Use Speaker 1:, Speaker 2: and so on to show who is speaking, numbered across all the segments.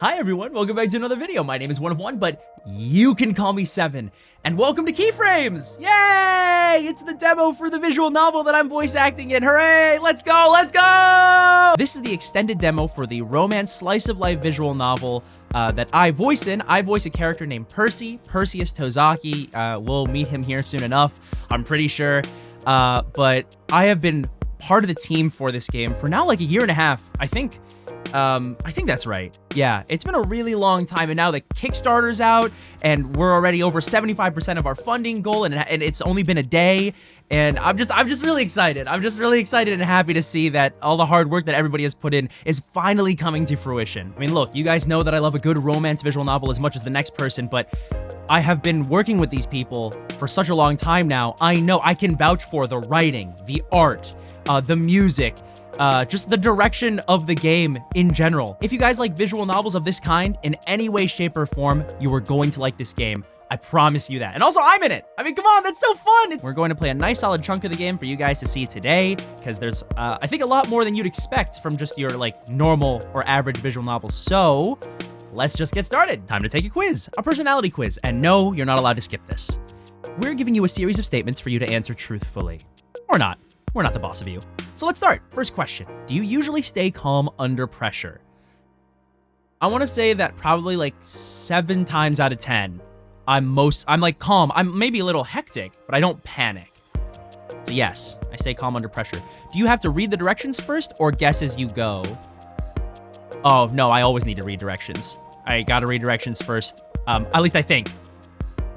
Speaker 1: Hi everyone, welcome back to another video. My name is One of One, but you can call me Seven. And welcome to Keyframes! Yay! It's the demo for the visual novel that I'm voice acting in. Hooray! Let's go! Let's go! This is the extended demo for the romance slice of life visual novel that I voice in. I voice a character named Percy, Perseus Tozaki. We'll meet him here soon enough, I'm pretty sure. But I have been part of the team for this game for now like a year and a half, I think. I think that's right. Yeah, it's been a really long time, and now the Kickstarter's out, and we're already over 75% of our funding goal, and it's only been a day, and I'm just really excited. I'm just really excited and happy to see that all the hard work that everybody has put in is finally coming to fruition. I mean, look, you guys know that I love a good romance visual novel as much as the next person, but I have been working with these people for such a long time now. I know I can vouch for the writing, the art, the music, just the direction of the game in general. If you guys like visual novels of this kind in any way, shape, or form, you are going to like this game. I promise you that. And also, I'm in it. I mean, come on, that's so fun. We're going to play a nice solid chunk of the game for you guys to see today, because there's, I think, a lot more than you'd expect from just your, like, normal or average visual novel. So, let's just get started. Time to take a quiz, a personality quiz. And no, you're not allowed to skip this. We're giving you a series of statements for you to answer truthfully. Or not. We're not the boss of you. So let's start. First question. Do you usually stay calm under pressure? I want to say that probably like 7 times out of 10, I'm like calm. I'm maybe a little hectic, but I don't panic. So yes, I stay calm under pressure. Do you have to read the directions first or guess as you go? Oh, no, I always need to read directions. I gotta read directions first. At least I think.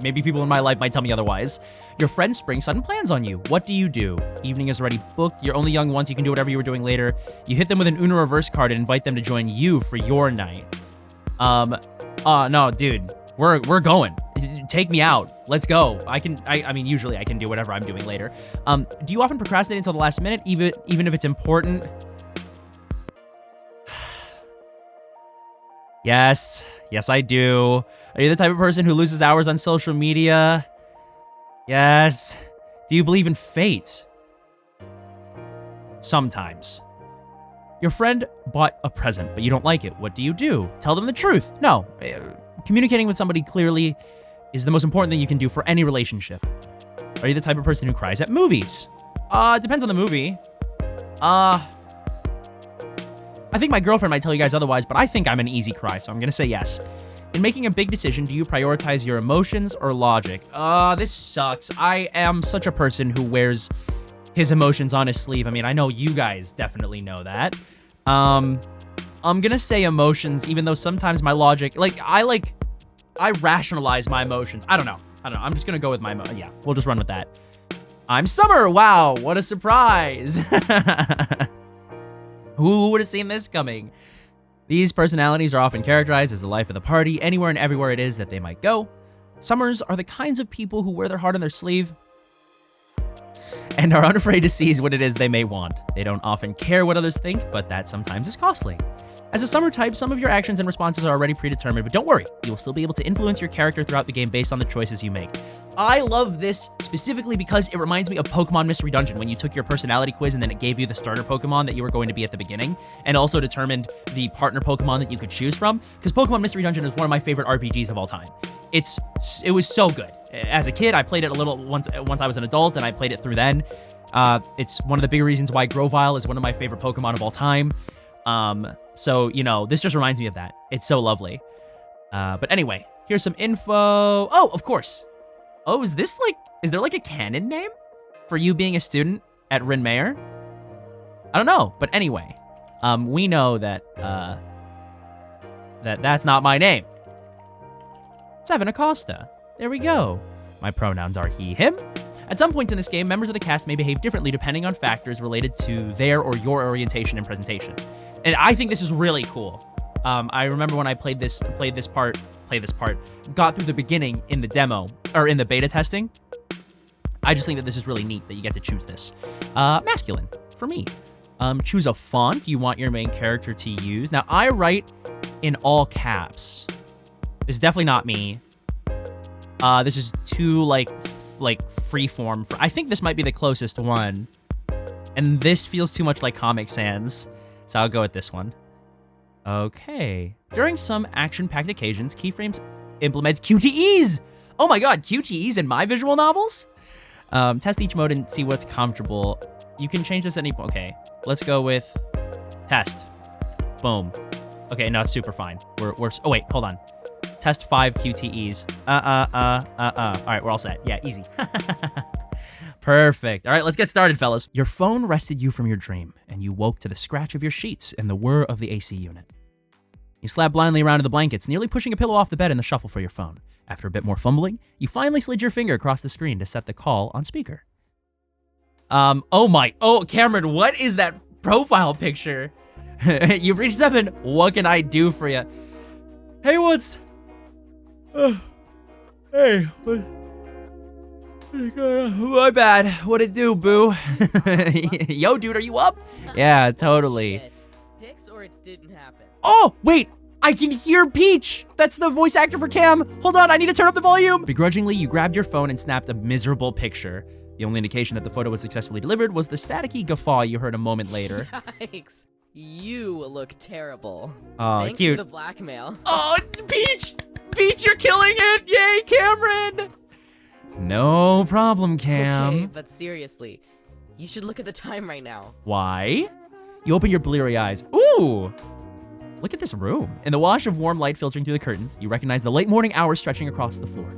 Speaker 1: Maybe people in my life might tell me otherwise. Your friends spring sudden plans on you. What do you do? Evening is already booked. You're only young once. You can do whatever you were doing later. You hit them with an Uno reverse card and invite them to join you for your night. No, dude. We're going. Take me out. Let's go. I mean, usually I can do whatever I'm doing later. Do you often procrastinate until the last minute, even if it's important? Yes, I do. Are you the type of person who loses hours on social media? Yes. Do you believe in fate? Sometimes. Your friend bought a present, but you don't like it. What do you do? Tell them the truth. No. Communicating with somebody clearly is the most important thing you can do for any relationship. Are you the type of person who cries at movies? Depends on the movie. I think my girlfriend might tell you guys otherwise, but I think I'm an easy cry, so I'm gonna say yes. In making a big decision, do you prioritize your emotions or logic? This sucks. I am such a person who wears his emotions on his sleeve. I mean, I know you guys definitely know that. I'm gonna say emotions, even though sometimes my logic, I rationalize my emotions. I don't know. I'm just gonna go with yeah, we'll just run with that. I'm Summer. Wow, what a surprise. Who would have seen this coming? These personalities are often characterized as the life of the party, anywhere and everywhere it is that they might go. Summers are the kinds of people who wear their heart on their sleeve and are unafraid to seize what it is they may want. They don't often care what others think, but that sometimes is costly. As a summer type, some of your actions and responses are already predetermined, but don't worry, you will still be able to influence your character throughout the game based on the choices you make. I love this specifically because it reminds me of Pokemon Mystery Dungeon, when you took your personality quiz and then it gave you the starter Pokemon that you were going to be at the beginning, and also determined the partner Pokemon that you could choose from, because Pokemon Mystery Dungeon is one of my favorite RPGs of all time. It was so good. As a kid, I played it a little once I was an adult, and I played it through then. It's one of the big reasons why Grovyle is one of my favorite Pokemon of all time. So, you know, this just reminds me of that. It's so lovely. But anyway, here's some info. Oh, of course. Oh, is there like a canon name for you being a student at Rin Mayer? I don't know, but anyway, we know that, that's not my name. Seven Acosta. There we go. My pronouns are he, him. At some points in this game, members of the cast may behave differently depending on factors related to their or your orientation and presentation. And I think this is really cool. I remember when I played this part, got through the beginning in the demo, or in the beta testing. I just think that this is really neat that you get to choose this. Masculine, for me. Choose a font you want your main character to use. Now, I write in all caps. This is definitely not me. This is too, like freeform. I think this might be the closest one. And this feels too much like Comic Sans. So I'll go with this one. Okay. During some action-packed occasions, Keyframes implements QTEs. Oh my god, QTEs in my visual novels? Test each mode and see what's comfortable. You can change this any... Okay, let's go with test. Boom. Okay, no, it's super fine. We're oh wait, hold on. Test 5 QTEs. All right, we're all set. Yeah, easy. Perfect. All right, let's get started, fellas. Your phone rested you from your dream, and you woke to the scratch of your sheets and the whir of the AC unit. You slapped blindly around in the blankets, nearly pushing a pillow off the bed in the shuffle for your phone. After a bit more fumbling, you finally slid your finger across the screen to set the call on speaker. Oh, Cameron, what is that profile picture? You've reached 7. What can I do for you? Hey, hey, what? My bad. What'd it do, boo? Yo, dude, are you up? Yeah, totally.
Speaker 2: Shit. Pix or it didn't happen.
Speaker 1: Oh, wait. I can hear Peach. That's the voice actor for Cam. Hold on, I need to turn up the volume. Begrudgingly, you grabbed your phone and snapped a miserable picture. The only indication that the photo was successfully delivered was the staticky guffaw you heard a moment later.
Speaker 2: Yikes. You look terrible.
Speaker 1: Oh,
Speaker 2: Thanks
Speaker 1: cute.
Speaker 2: for the blackmail.
Speaker 1: Oh, Peach! Peach, you're killing it! Yay, Cameron! No problem, Cam.
Speaker 2: Okay, but seriously, you should look at the time right now.
Speaker 1: Why? You open your bleary eyes. Ooh! Look at this room. In the wash of warm light filtering through the curtains, you recognize the late morning hours stretching across the floor.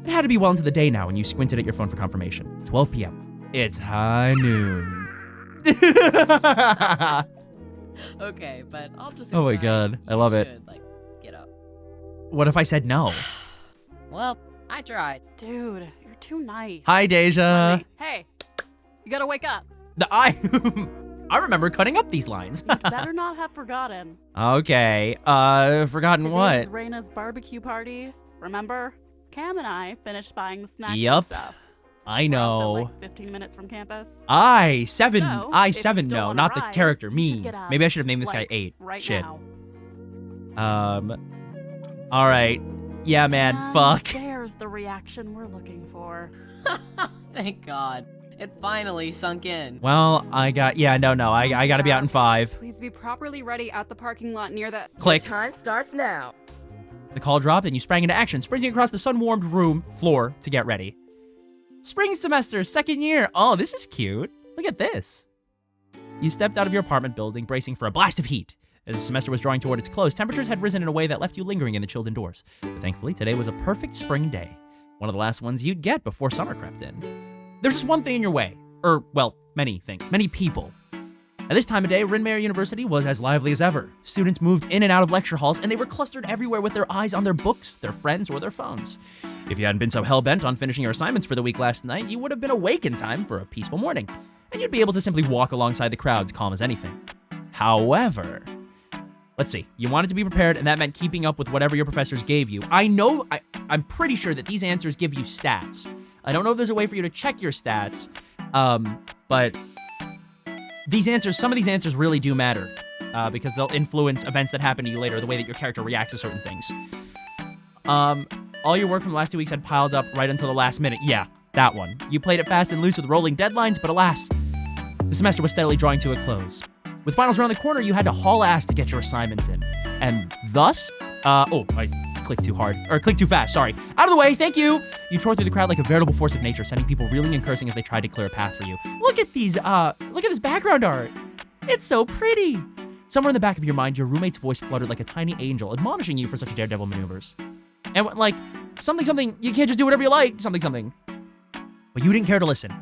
Speaker 1: It had to be well into the day now when you squinted at your phone for confirmation. 12 p.m. It's high noon.
Speaker 2: Okay, but I'll just
Speaker 1: Oh my
Speaker 2: accept
Speaker 1: god, I
Speaker 2: you
Speaker 1: love it.
Speaker 2: should, like, get up.
Speaker 1: What if I said no?
Speaker 2: Well, I tried.
Speaker 3: Dude, you're too nice.
Speaker 1: Hi, Deja.
Speaker 3: Hey, you gotta wake up.
Speaker 1: I remember cutting up these lines.
Speaker 3: You better not have forgotten.
Speaker 1: Okay, forgotten what?
Speaker 3: Today's Raina's barbecue party. Remember? Cam and I finished buying the snacks
Speaker 1: Yup.
Speaker 3: and stuff.
Speaker 1: I
Speaker 3: We're also,
Speaker 1: know.
Speaker 3: like 15 minutes from campus.
Speaker 1: I7,
Speaker 3: So, if you
Speaker 1: I7,
Speaker 3: still
Speaker 1: no,
Speaker 3: wanna
Speaker 1: not the
Speaker 3: ride,
Speaker 1: character,
Speaker 3: you should
Speaker 1: me.
Speaker 3: get up,
Speaker 1: Maybe I should have named this guy
Speaker 3: like,
Speaker 1: 8.
Speaker 3: Right
Speaker 1: Shit.
Speaker 3: now.
Speaker 1: Alright. Yeah, man,
Speaker 3: And
Speaker 1: fuck.
Speaker 3: There's the reaction we're looking for.
Speaker 2: Thank God. It finally sunk in.
Speaker 1: Well, I gotta be out in 5.
Speaker 4: Please be properly ready at the parking lot near the...
Speaker 1: Click.
Speaker 2: Time starts now.
Speaker 1: The call dropped and you sprang into action, sprinting across the sun-warmed floor to get ready. Spring semester, 2nd year. Oh, this is cute. Look at this. You stepped out of your apartment building, bracing for a blast of heat. As the semester was drawing toward its close, temperatures had risen in a way that left you lingering in the chilled indoors. But thankfully, today was a perfect spring day. One of the last ones you'd get before summer crept in. There's just one thing in your way. Well, many things. Many people. At this time of day, Rinmere University was as lively as ever. Students moved in and out of lecture halls, and they were clustered everywhere with their eyes on their books, their friends, or their phones. If you hadn't been so hell-bent on finishing your assignments for the week last night, you would have been awake in time for a peaceful morning, and you'd be able to simply walk alongside the crowds calm as anything. However, let's see, you wanted to be prepared, and that meant keeping up with whatever your professors gave you. I'm pretty sure that these answers give you stats. I don't know if there's a way for you to check your stats, but some of these answers really do matter, because they'll influence events that happen to you later, the way that your character reacts to certain things. All your work from the last 2 weeks had piled up right until the last minute. Yeah, that one. You played it fast and loose with rolling deadlines, but alas, the semester was steadily drawing to a close. With finals around the corner, you had to haul ass to get your assignments in. And thus, I clicked too hard, or clicked too fast, sorry. Out of the way, thank you! You tore through the crowd like a veritable force of nature, sending people reeling and cursing as they tried to clear a path for you. Look at this background art. It's so pretty. Somewhere in the back of your mind, your roommate's voice fluttered like a tiny angel, admonishing you for such daredevil maneuvers. And like, something, you can't just do whatever you like, something. But you didn't care to listen.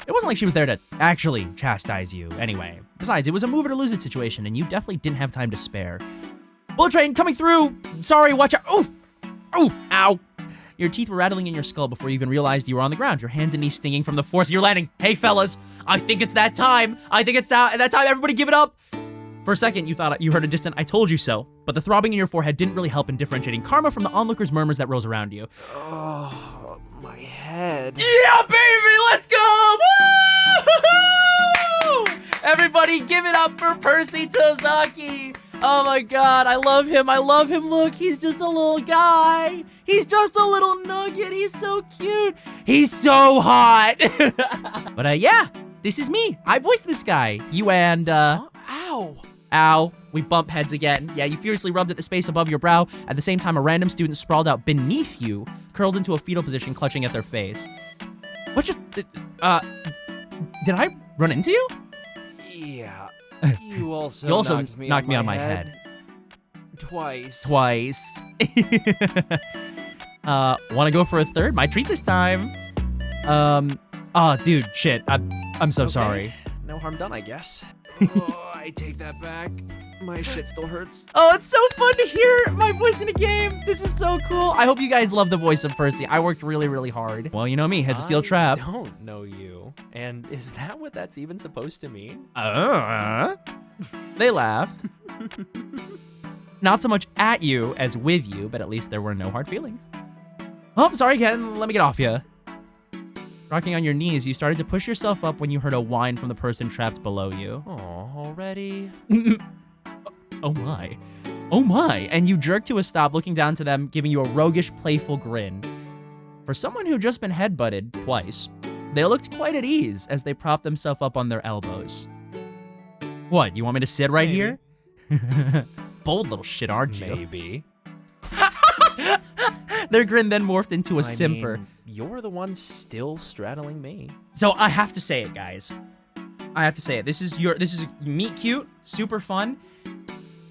Speaker 1: It wasn't like she was there to actually chastise you anyway. Besides, it was a move it or lose it situation, and you definitely didn't have time to spare. Bullet train coming through! Sorry, watch out! Oof! Oof! Ow! Your teeth were rattling in your skull before you even realized you were on the ground, your hands and knees stinging from the force of your landing. Hey fellas, I think it's that time! I think it's that time, everybody give it up! For a second, you thought you heard a distant "I told you so," but the throbbing in your forehead didn't really help in differentiating karma from the onlookers' murmurs that rose around you.
Speaker 5: Oh, my head.
Speaker 1: Yeah, baby, let's go! Woo! Everybody give it up for Percy Tozaki! Oh my god, I love him. Look, he's just a little guy. He's just a little nugget. He's so cute. He's so hot. But yeah, this is me. I voiced this guy. You and,
Speaker 5: Ow.
Speaker 1: Ow. We bump heads again. Yeah, you furiously rubbed at the space above your brow. At the same time, a random student sprawled out beneath you, curled into a fetal position, clutching at their face. What just... did I run into you?
Speaker 5: Yeah. You also,
Speaker 1: knocked me on my head.
Speaker 5: Twice.
Speaker 1: Want to go for a third? My treat this time. Oh, dude, shit. I'm so sorry.
Speaker 5: No harm done, I guess. Oh, I take that back. My shit still hurts.
Speaker 1: Oh, it's so fun to hear my voice in a game. This is so cool. I hope you guys love the voice of Percy. I worked really, really hard. Well, you know me, heads of steel trap.
Speaker 5: I don't know you. And is that what that's even supposed to mean?
Speaker 1: They laughed. Not so much at you as with you, but at least there were no hard feelings. Oh, sorry again. Let me get off you. Rocking on your knees, you started to push yourself up when you heard a whine from the person trapped below you.
Speaker 5: Oh, already?
Speaker 1: Oh my. Oh my. And you jerked to a stop, looking down to them, giving you a roguish, playful grin. For someone who'd just been headbutted twice, they looked quite at ease as they propped themselves up on their elbows. What, you want me to sit right here? Bold little shit, aren't you?
Speaker 5: Maybe.
Speaker 1: Their grin then morphed into a simper.
Speaker 5: You're the one still straddling me.
Speaker 1: So I have to say it, guys. I have to say it. This is meet cute, super fun.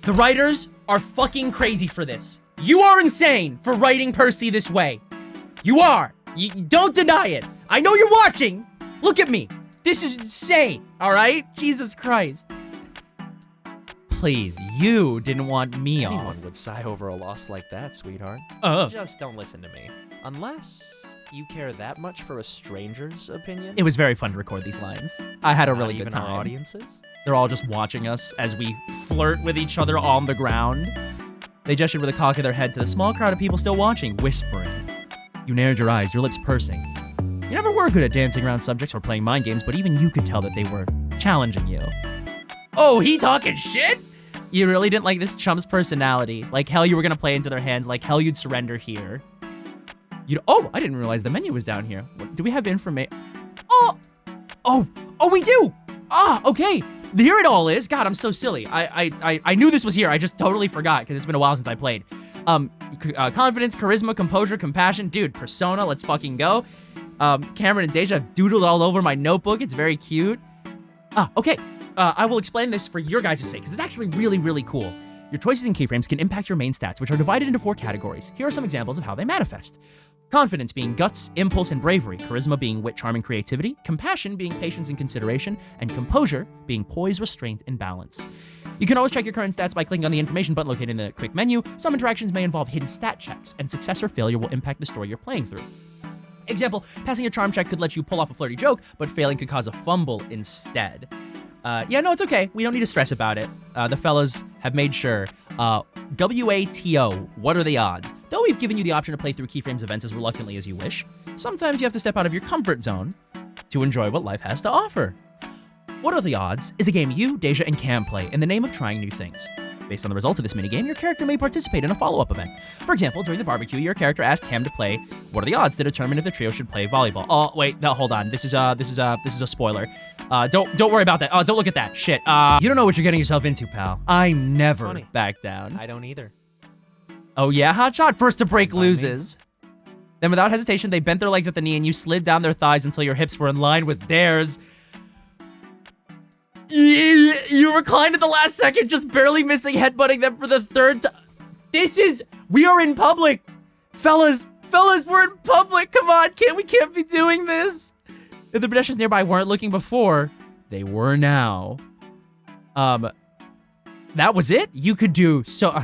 Speaker 1: The writers are fucking crazy for this. You are insane for writing Percy this way. You are. You don't deny it. I know you're watching. Look at me. This is insane. All right? Jesus Christ. Please, you didn't want me
Speaker 5: Anyone
Speaker 1: off.
Speaker 5: would sigh over a loss like that, sweetheart. Just don't listen to me. Unless you care that much for a stranger's opinion.
Speaker 1: It was very fun to record these lines. I had a really good
Speaker 5: Even
Speaker 1: time.
Speaker 5: our audiences?
Speaker 1: They're all just watching us as we flirt with each other on the ground. They gestured with a cock of their head to the small crowd of people still watching, whispering. You narrowed your eyes, your lips pursing. You never were good at dancing around subjects or playing mind games, but even you could tell that they were challenging you. Oh, he talking shit? You really didn't like this chump's personality. Like hell you were gonna play into their hands, like hell you'd surrender here. Oh, I didn't realize the menu was down here. Do we have information? Oh, we do! Okay. Here it all is. God, I'm so silly. I knew this was here. I just totally forgot because it's been a while since I played. Confidence, charisma, composure, compassion. Dude, persona, let's fucking go. Cameron and Deja have doodled all over my notebook. It's very cute. Okay. I will explain this for your guys' sake because it's actually really, really cool. Your choices in keyframes can impact your main stats, which are divided into 4 categories. Here are some examples of how they manifest. Confidence being guts, impulse, and bravery. Charisma being wit, charm, and creativity. Compassion being patience and consideration. And composure being poise, restraint, and balance. You can always check your current stats by clicking on the information button located in the quick menu. Some interactions may involve hidden stat checks, and success or failure will impact the story you're playing through. Example, passing a charm check could let you pull off a flirty joke, but failing could cause a fumble instead. Yeah, no, it's okay. We don't need to stress about it. The fellas have made sure. WATO, what are the odds? Though we've given you the option to play through Keyframes events as reluctantly as you wish, sometimes you have to step out of your comfort zone to enjoy what life has to offer. What Are the Odds is a game you, Deja, and Cam play in the name of trying new things. Based on the results of this minigame, your character may participate in a follow-up event. For example, during the barbecue, your character asked Cam to play What Are the Odds to determine if the trio should play volleyball. Oh, wait, no, hold on. This is a spoiler. Don't worry about that. Oh, don't look at that. Shit. You don't know what you're getting yourself into, pal. I never back down.
Speaker 5: I don't either.
Speaker 1: Oh yeah, hotshot. First to break loses. Then without hesitation, they bent their legs at the knee and you slid down their thighs until your hips were in line with theirs. You reclined at the last second, just barely missing headbutting them for the third time. We are in public. Fellas, we're in public. Come on, we can't be doing this. If the pedestrians nearby weren't looking before, they were now. That was it? You could do so...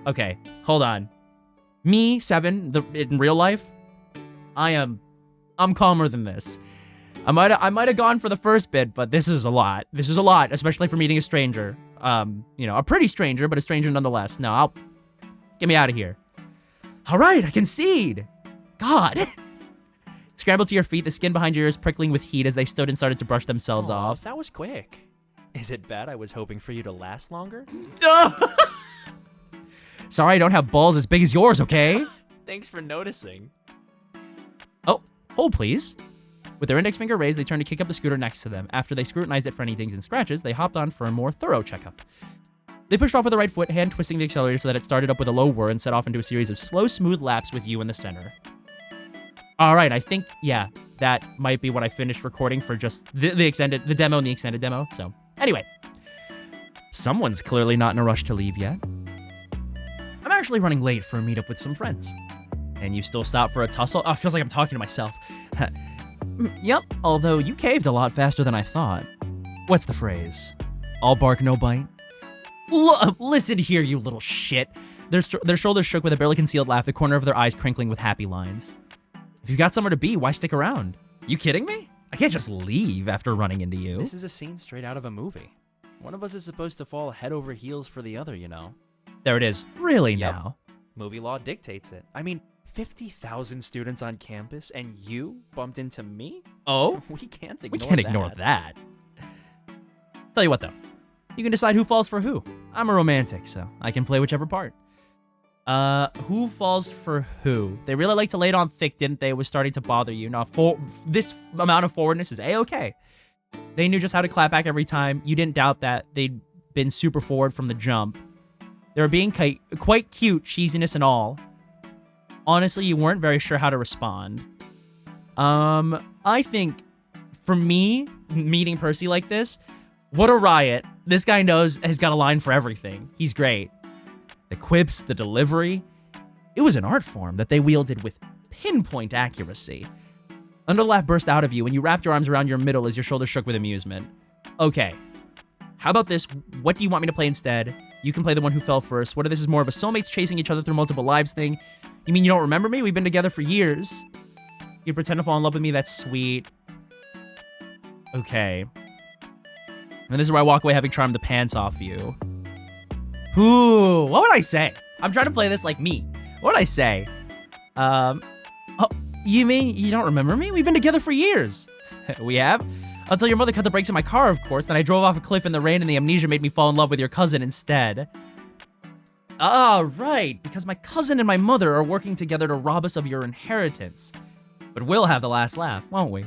Speaker 1: Okay, hold on. Me, 7, in real life, I'm calmer than this. I might have gone for the first bit, but this is a lot. This is a lot, especially for meeting a stranger. You know, a pretty stranger, but a stranger nonetheless. No, get me out of here. All right, I concede. God. Scrambled to your feet, the skin behind your ears prickling with heat as they stood and started to brush themselves off.
Speaker 5: That was quick. Is it bad I was hoping for you to last longer?
Speaker 1: Sorry, I don't have balls as big as yours, okay?
Speaker 5: Thanks for noticing.
Speaker 1: Oh, hold please. With their index finger raised, they turned to kick up the scooter next to them. After they scrutinized it for any dings and scratches, they hopped on for a more thorough checkup. They pushed off with the right foot, hand twisting the accelerator so that it started up with a low whir and set off into a series of slow, smooth laps with you in the center. All right, I think, yeah, that might be what I finished recording for just the demo and the extended demo. So, anyway, someone's clearly not in a rush to leave yet. I'm actually running late for a meetup with some friends. And you still stop for a tussle? Oh, it feels like I'm talking to myself. Yep, although you caved a lot faster than I thought. What's the phrase? All bark, no bite? Listen here, you little shit. Their shoulders shook with a barely concealed laugh, the corner of their eyes crinkling with happy lines. If you've got somewhere to be, why stick around? You kidding me? I can't just leave after running into you.
Speaker 5: This is a scene straight out of a movie. One of us is supposed to fall head over heels for the other, you know?
Speaker 1: There it is. Really
Speaker 5: Yep.
Speaker 1: now?
Speaker 5: Movie law dictates it. I mean, 50,000 students on campus and you bumped into me?
Speaker 1: Oh?
Speaker 5: We can't ignore
Speaker 1: We can't ignore that. Tell you what, though. You can decide who falls for who. I'm a romantic, so I can play whichever part. Who falls for who? They really like to lay it on thick, didn't they? It was starting to bother you. Now, this amount of forwardness is A-okay. They knew just how to clap back every time. You didn't doubt that they'd been super forward from the jump. They were being quite cute, cheesiness and all. Honestly, you weren't very sure how to respond. I think, for me, meeting Percy like this, what a riot. This guy has got a line for everything. He's great. The quips, the delivery. It was an art form that they wielded with pinpoint accuracy. Another laugh burst out of you when you wrapped your arms around your middle as your shoulders shook with amusement. Okay, how about this? What do you want me to play instead? You can play the one who fell first. What if this is more of a soulmates chasing each other through multiple lives thing? You mean you don't remember me? We've been together for years. You pretend to fall in love with me? That's sweet. Okay. And this is where I walk away having charmed the pants off you. Ooh, what would I say? I'm trying to play this like me. What would I say? Oh, you mean you don't remember me? We've been together for years. We have? Until your mother cut the brakes in my car, of course, then I drove off a cliff in the rain and the amnesia made me fall in love with your cousin instead. Ah, right, because my cousin and my mother are working together to rob us of your inheritance. But we'll have the last laugh, won't we?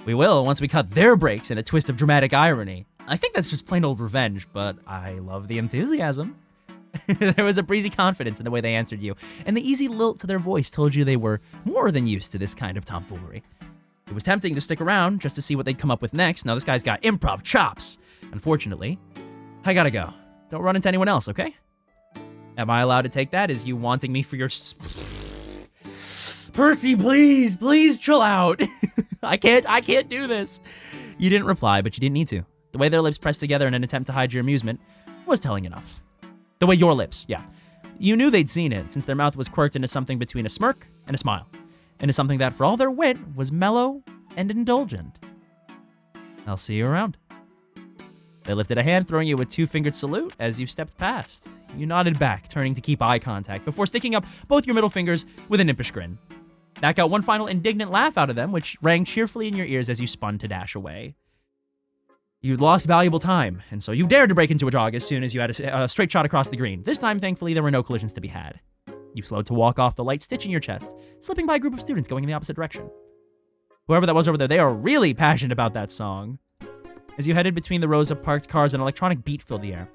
Speaker 1: We will once we cut their brakes in a twist of dramatic irony. I think that's just plain old revenge, but I love the enthusiasm. There was a breezy confidence in the way they answered you, and the easy lilt to their voice told you they were more than used to this kind of tomfoolery. It was tempting to stick around just to see what they'd come up with next. Now this guy's got improv chops. Unfortunately, I gotta go. Don't run into anyone else, okay? Am I allowed to take that as you wanting me for your... Percy, please chill out. I can't do this. You didn't reply, but you didn't need to. The way their lips pressed together in an attempt to hide your amusement was telling enough. The way your lips, yeah. You knew they'd seen it, since their mouth was quirked into something between a smirk and a smile. Into something that, for all their wit, was mellow and indulgent. I'll see you around. They lifted a hand, throwing you a two-fingered salute as you stepped past. You nodded back, turning to keep eye contact, before sticking up both your middle fingers with an impish grin. That got one final indignant laugh out of them, which rang cheerfully in your ears as you spun to dash away. You'd lost valuable time, and so you dared to break into a jog as soon as you had a straight shot across the green. This time, thankfully, there were no collisions to be had. You slowed to walk off the light stitch in your chest, slipping by a group of students going in the opposite direction. Whoever that was over there, they are really passionate about that song. As you headed between the rows of parked cars, an electronic beat filled the air.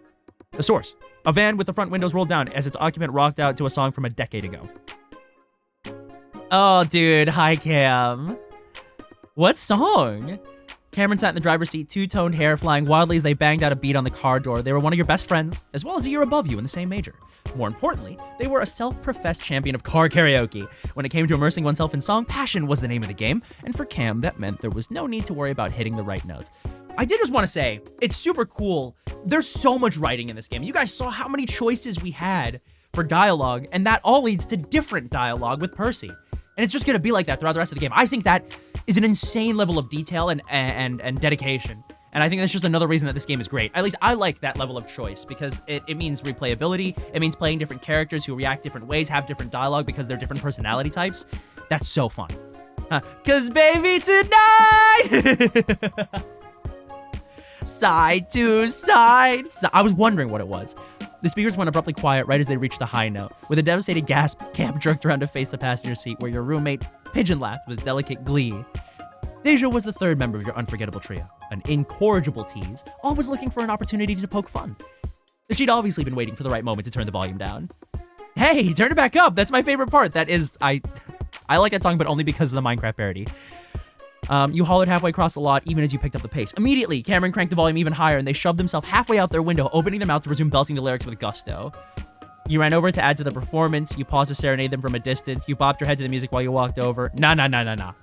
Speaker 1: The source, a van with the front windows rolled down as its occupant rocked out to a song from a decade ago. Oh, dude, hi, Cam. What song? Cameron sat in the driver's seat, two-toned hair flying wildly as they banged out a beat on the car door. They were one of your best friends, as well as a year above you in the same major. More importantly, they were a self-professed champion of car karaoke. When it came to immersing oneself in song, passion was the name of the game, and for Cam, that meant there was no need to worry about hitting the right notes. I did just want to say, it's super cool. There's so much writing in this game. You guys saw how many choices we had for dialogue, and that all leads to different dialogue with Percy. And it's just going to be like that throughout the rest of the game. I think that is an insane level of detail and dedication. And I think that's just another reason that this game is great. At least I like that level of choice because it means replayability. It means playing different characters who react different ways, have different dialogue because they're different personality types. That's so fun. 'Cause baby tonight, side to side. I was wondering what it was. The speakers went abruptly quiet right as they reached the high note. With a devastated gasp, Cam jerked around to face the passenger seat where your roommate Pigeon laughed with delicate glee. Deja was the third member of your unforgettable trio, an incorrigible tease, always looking for an opportunity to poke fun. She'd obviously been waiting for the right moment to turn the volume down. Hey, turn it back up. That's my favorite part. That is, I like that song, but only because of the Minecraft parody. You hollered halfway across the lot, even as you picked up the pace. Immediately, Cameron cranked the volume even higher, and they shoved themselves halfway out their window, opening their mouth to resume belting the lyrics with gusto. You ran over to add to the performance. You paused to serenade them from a distance. You bopped your head to the music while you walked over. Nah.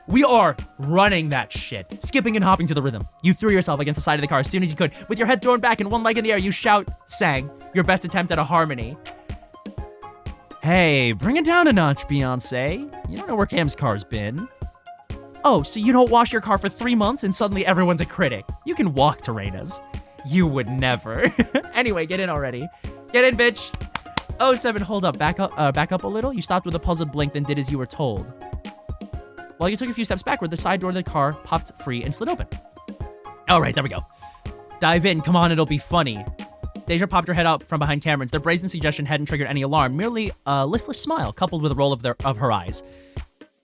Speaker 1: We are running that shit. Skipping and hopping to the rhythm. You threw yourself against the side of the car as soon as you could. With your head thrown back and one leg in the air, you sang your best attempt at a harmony. Hey, bring it down a notch, Beyonce. You don't know where Cam's car's been. Oh, so you don't wash your car for 3 months and suddenly everyone's a critic. You can walk Terrenas. You would never. Anyway, get in already. Get in, bitch. Oh, 7, hold up. Back up a little. You stopped with a puzzled blink, then did as you were told. While you took a few steps backward, the side door of the car popped free and slid open. All right, there we go. Dive in. Come on, it'll be funny. Deja popped her head out from behind Cameron's. Their brazen suggestion hadn't triggered any alarm, merely a listless smile coupled with a roll of her eyes.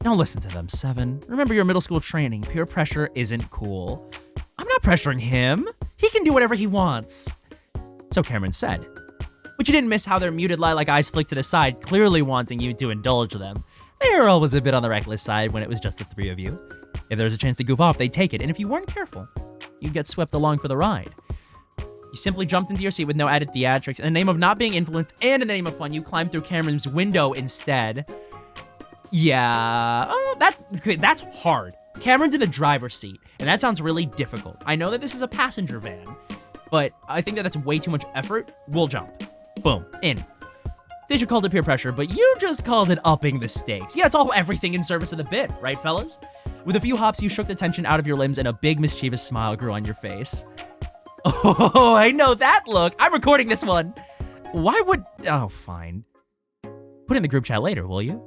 Speaker 1: Don't listen to them, 7. Remember your middle school training. Peer pressure isn't cool. I'm not pressuring him. He can do whatever he wants. So Cameron said. But you didn't miss how their muted lilac eyes flicked to the side, clearly wanting you to indulge them. They were always a bit on the reckless side when it was just the 3 of you. If there was a chance to goof off, they'd take it, and if you weren't careful, you'd get swept along for the ride. You simply jumped into your seat with no added theatrics. In the name of not being influenced and in the name of fun, you climbed through Cameron's window instead. Yeah, oh, that's hard. Cameron's in the driver's seat, and that sounds really difficult. I know that this is a passenger van, but I think that that's way too much effort. We'll jump. Boom, in. Deja called it peer pressure, but you just called it upping the stakes. Yeah, it's all everything in service of the bit, right, fellas? With a few hops, you shook the tension out of your limbs, and a big mischievous smile grew on your face. Oh, I know that look. I'm recording this one. Why would... Oh, fine. Put it in the group chat later, will you?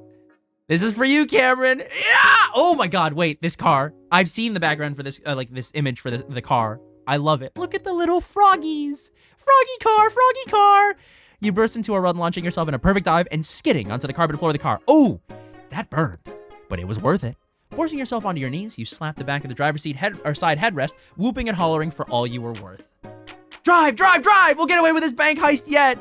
Speaker 1: This is for you, Cameron. Yeah! Oh my god, wait, this car. I've seen the background for this, this image for the car. I love it. Look at the little froggies. Froggy car. You burst into a run, launching yourself in a perfect dive and skidding onto the carbon floor of the car. Oh, that burned, but it was worth it. Forcing yourself onto your knees, you slapped the back of the driver's seat side headrest, whooping and hollering for all you were worth. Drive! We'll get away with this bank heist yet!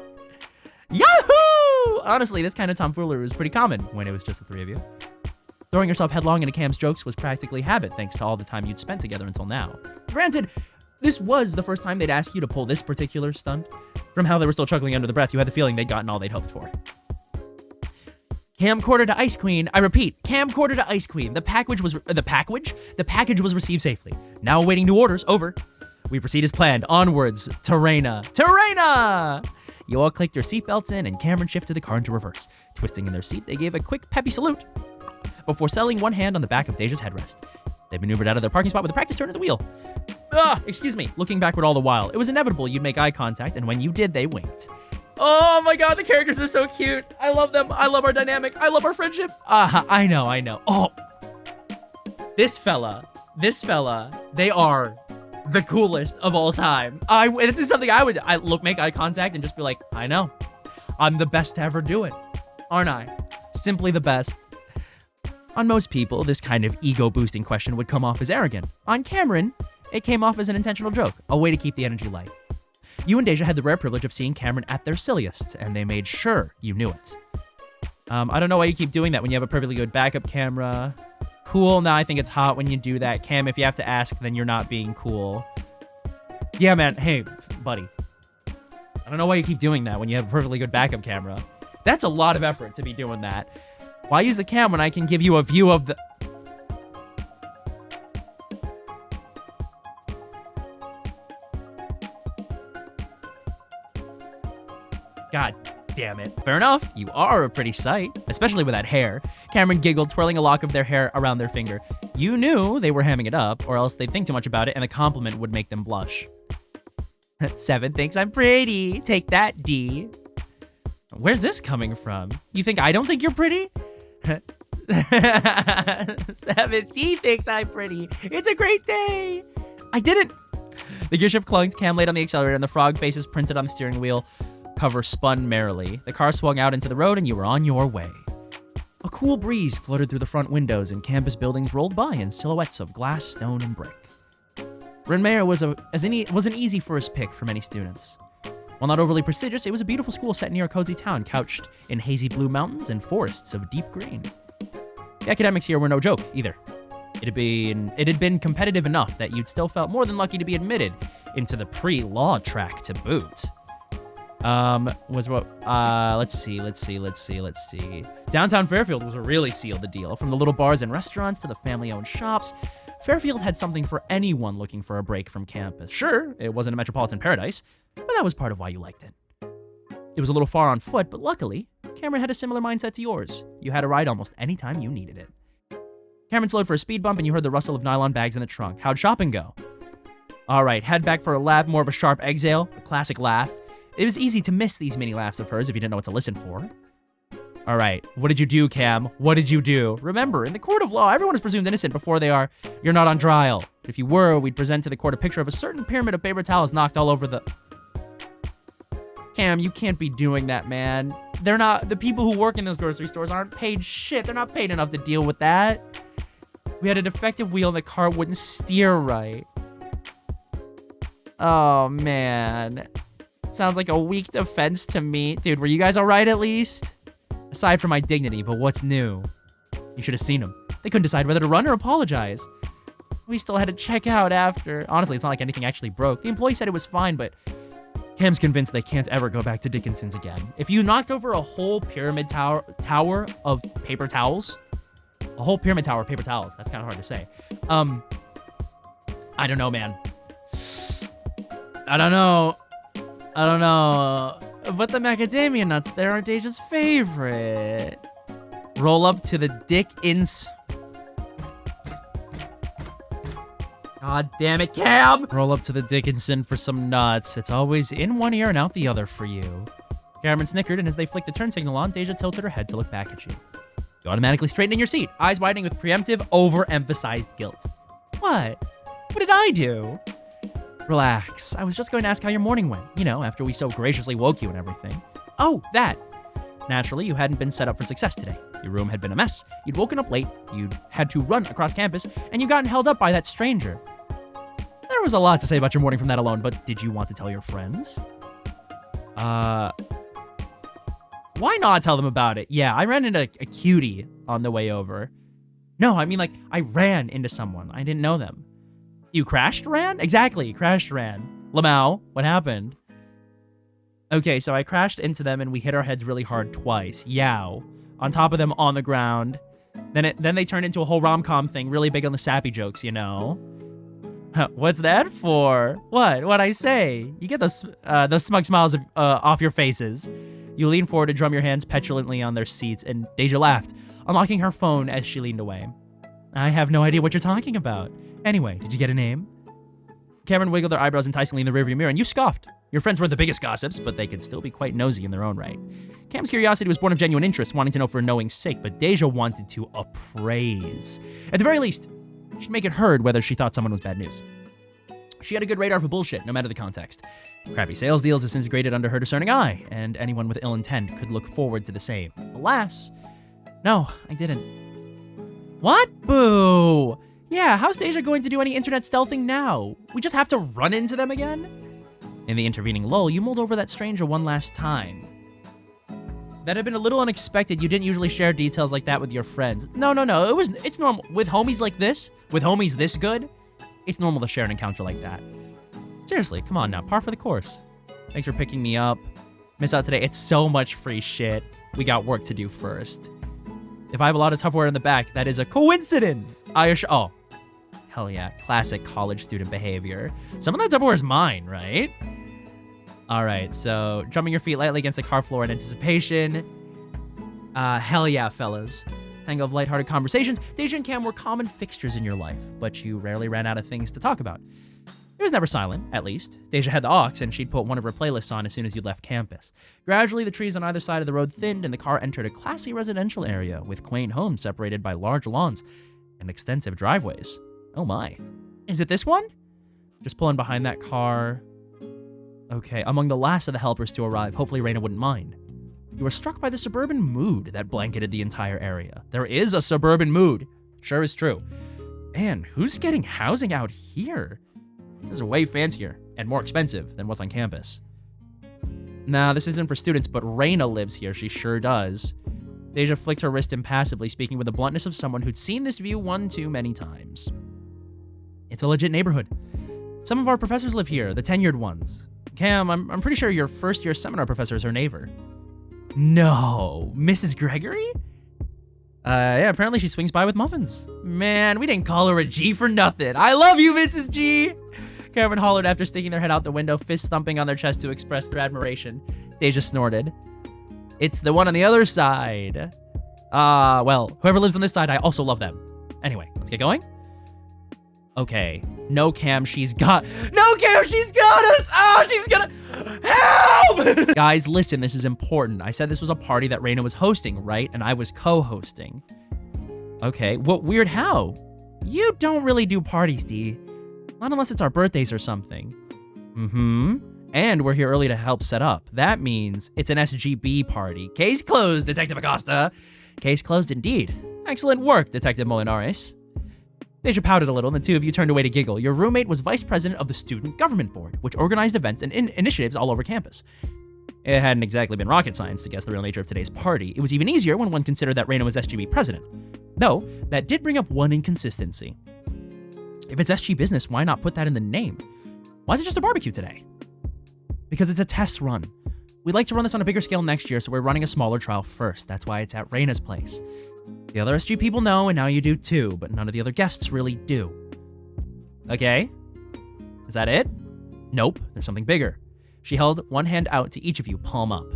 Speaker 1: Yahoo! Honestly, this kind of tomfoolery was pretty common when it was just the 3 of you. Throwing yourself headlong into Cam's jokes was practically habit thanks to all the time you'd spent together until now. Granted, this was the first time they'd asked you to pull this particular stunt. From how they were still chuckling under the breath, you had the feeling they'd gotten all they'd hoped for. Camcorder to Ice Queen. I repeat, camcorder to Ice Queen. The package was received safely. Now awaiting new orders. Over. We proceed as planned. Onwards. Terrena! You all clicked your seatbelts in, and Cameron shifted the car into reverse. Twisting in their seat, they gave a quick, peppy salute before settling one hand on the back of Deja's headrest. They maneuvered out of their parking spot with a practice turn of the wheel. Excuse me, looking backward all the while. It was inevitable you'd make eye contact, and when you did, they winked. Oh my god, the characters are so cute. I love them. I love our dynamic. I love our friendship. I know. Oh, this fella, they are the coolest of all time. This is something I would make eye contact and just be like, I know. I'm the best to ever do it, aren't I? Simply the best. On most people, this kind of ego-boosting question would come off as arrogant. On Cameron, it came off as an intentional joke, a way to keep the energy light. You and Deja had the rare privilege of seeing Cameron at their silliest, and they made sure you knew it. I don't know why you keep doing that when you have a perfectly good backup camera. Cool, now I think it's hot when you do that. Cam, if you have to ask, then you're not being cool. Yeah, man, hey, buddy. I don't know why you keep doing that when you have a perfectly good backup camera. That's a lot of effort to be doing that. Why use the cam when I can give you a view of the... God damn it. Fair enough, you are a pretty sight, especially with that hair. Cameron giggled, twirling a lock of their hair around their finger. You knew they were hamming it up, or else they'd think too much about it and the compliment would make them blush. 7 thinks I'm pretty. Take that, D. Where's this coming from? You think I don't think you're pretty? 7, D thinks I'm pretty. It's a great day. I didn't. The gearshift clunked, Cam laid on the accelerator, and the frog faces printed on the steering wheel cover spun merrily. The car swung out into the road, and you were on your way. A cool breeze floated through the front windows, and campus buildings rolled by in silhouettes of glass, stone, and brick. Bryn Mawr was an easy first pick for many students. While not overly prestigious, it was a beautiful school set near a cozy town, couched in hazy blue mountains and forests of deep green. The academics here were no joke, either. It had been competitive enough that you'd still felt more than lucky to be admitted into the pre-law track to boot. Let's see. Downtown Fairfield was a really sealed deal. From the little bars and restaurants to the family-owned shops, Fairfield had something for anyone looking for a break from campus. Sure, it wasn't a metropolitan paradise, but that was part of why you liked it. It was a little far on foot, but luckily, Cameron had a similar mindset to yours. You had a ride almost any time you needed it. Cameron slowed for a speed bump, and you heard the rustle of nylon bags in the trunk. How'd shopping go? All right, head back for a lap, more of a sharp exhale, a classic laugh. It was easy to miss these mini laughs of hers if you didn't know what to listen for. All right, what did you do, Cam? What did you do? Remember, in the court of law, everyone is presumed innocent before you're not on trial. If you were, we'd present to the court a picture of a certain pyramid of paper towels knocked all over the... Cam, you can't be doing that, man. The people who work in those grocery stores aren't paid shit. They're not paid enough to deal with that. We had a defective wheel and the car wouldn't steer right. Oh, man. Sounds like a weak defense to me. Dude, were you guys all right at least? Aside from my dignity, but what's new? You should have seen them. They couldn't decide whether to run or apologize. We still had to check out after. Honestly, it's not like anything actually broke. The employee said it was fine, but Cam's convinced they can't ever go back to Dickinson's again. If you knocked over a whole pyramid tower of paper towels, that's kind of hard to say. I don't know, man. I don't know. But the macadamia nuts there are Deja's favorite. Roll up to the Dickins. God damn it, Cam! Roll up to the Dickinson for some nuts. It's always in one ear and out the other for you. Cameron snickered, and as they flicked the turn signal on, Deja tilted her head to look back at you. You automatically straightened in your seat, eyes widening with preemptive, overemphasized guilt. What? What did I do? Relax. I was just going to ask how your morning went. You know, after we so graciously woke you and everything. Oh, that. Naturally, you hadn't been set up for success today. Your room had been a mess. You'd woken up late. You'd had to run across campus, and you'd gotten held up by that stranger. There was a lot to say about your morning from that alone, but did you want to tell your friends? Why not tell them about it? Yeah, I ran into a cutie on the way over. No, I mean, like, I ran into someone. I didn't know them. You ran? Exactly, ran. Lamau, what happened? Okay, so I crashed into them and we hit our heads really hard twice. Yow. On top of them on the ground. Then they turned into a whole rom-com thing, really big on the sappy jokes, you know? What's that for? What'd I say? You get those smug smiles off your faces. You lean forward to drum your hands petulantly on their seats, and Deja laughed, unlocking her phone as she leaned away. I have no idea what you're talking about. Anyway, did you get a name? Cameron wiggled their eyebrows enticingly in the rearview mirror, and you scoffed. Your friends weren't the biggest gossips, but they could still be quite nosy in their own right. Cam's curiosity was born of genuine interest, wanting to know for knowing's sake, but Deja wanted to appraise. At the very least, she'd make it heard whether she thought someone was bad news. She had a good radar for bullshit, no matter the context. Crappy sales deals disintegrated under her discerning eye, and anyone with ill intent could look forward to the same. Alas, no, I didn't. What? Boo! Yeah, how's Deja going to do any internet stealthing now? We just have to run into them again? In the intervening lull, you mulled over that stranger one last time. That had been a little unexpected. You didn't usually share details like that with your friends. No. It's normal. With homies like this, with homies this good, it's normal to share an encounter like that. Seriously, come on now, par for the course. Thanks for picking me up. Miss out today, it's so much free shit. We got work to do first. If I have a lot of Tupperware in the back, that is a coincidence. Oh, hell yeah, classic college student behavior. Some of that Tupperware is mine, right? All right, so drumming your feet lightly against the car floor in anticipation. Hell yeah, fellas. Tango of lighthearted conversations, Deja and Cam were common fixtures in your life, but you rarely ran out of things to talk about. It was never silent, at least. Deja had the aux, and she'd put one of her playlists on as soon as you left campus. Gradually, the trees on either side of the road thinned, and the car entered a classy residential area with quaint homes separated by large lawns and extensive driveways. Oh my. Is it this one? Just pulling behind that car. Okay, among the last of the helpers to arrive, hopefully Raina wouldn't mind. You were struck by the suburban mood that blanketed the entire area. There is a suburban mood. Sure is true. Man, who's getting housing out here? This is way fancier and more expensive than what's on campus. Nah, this isn't for students, but Raina lives here. She sure does. Deja flicked her wrist impassively, speaking with the bluntness of someone who'd seen this view one too many times. It's a legit neighborhood. Some of our professors live here, the tenured ones. Cam, I'm pretty sure your first-year seminar professor is her neighbor. No, Mrs. Gregory? Yeah, apparently she swings by with muffins. Man, we didn't call her a G for nothing. I love you, Mrs. G! Cameron hollered after sticking their head out the window, fist thumping on their chest to express their admiration. Deja snorted. It's the one on the other side. Well, whoever lives on this side, I also love them. Anyway, let's get going. Okay. No, Cam, she's got us! Oh, she's gonna... Help! Guys, listen, this is important. I said this was a party that Raina was hosting, right? And I was co-hosting. Okay, what weird how? You don't really do parties, D. Not unless it's our birthdays or something. And we're here early to help set up. That means it's an SGB party. Case closed, Detective Acosta. Case closed indeed. Excellent work, Detective Molinares. Deja pouted a little, and the two of you turned away to giggle. Your roommate was vice president of the Student Government Board, which organized events and initiatives all over campus. It hadn't exactly been rocket science to guess the real nature of today's party. It was even easier when one considered that Raina was SGB president. Though, that did bring up one inconsistency. If it's SG business, why not put that in the name? Why is it just a barbecue today? Because it's a test run. We'd like to run this on a bigger scale next year, so we're running a smaller trial first. That's why it's at Raina's place. The other SG people know, and now you do too, but none of the other guests really do. Okay? Is that it? Nope, there's something bigger. She held one hand out to each of you, palm up.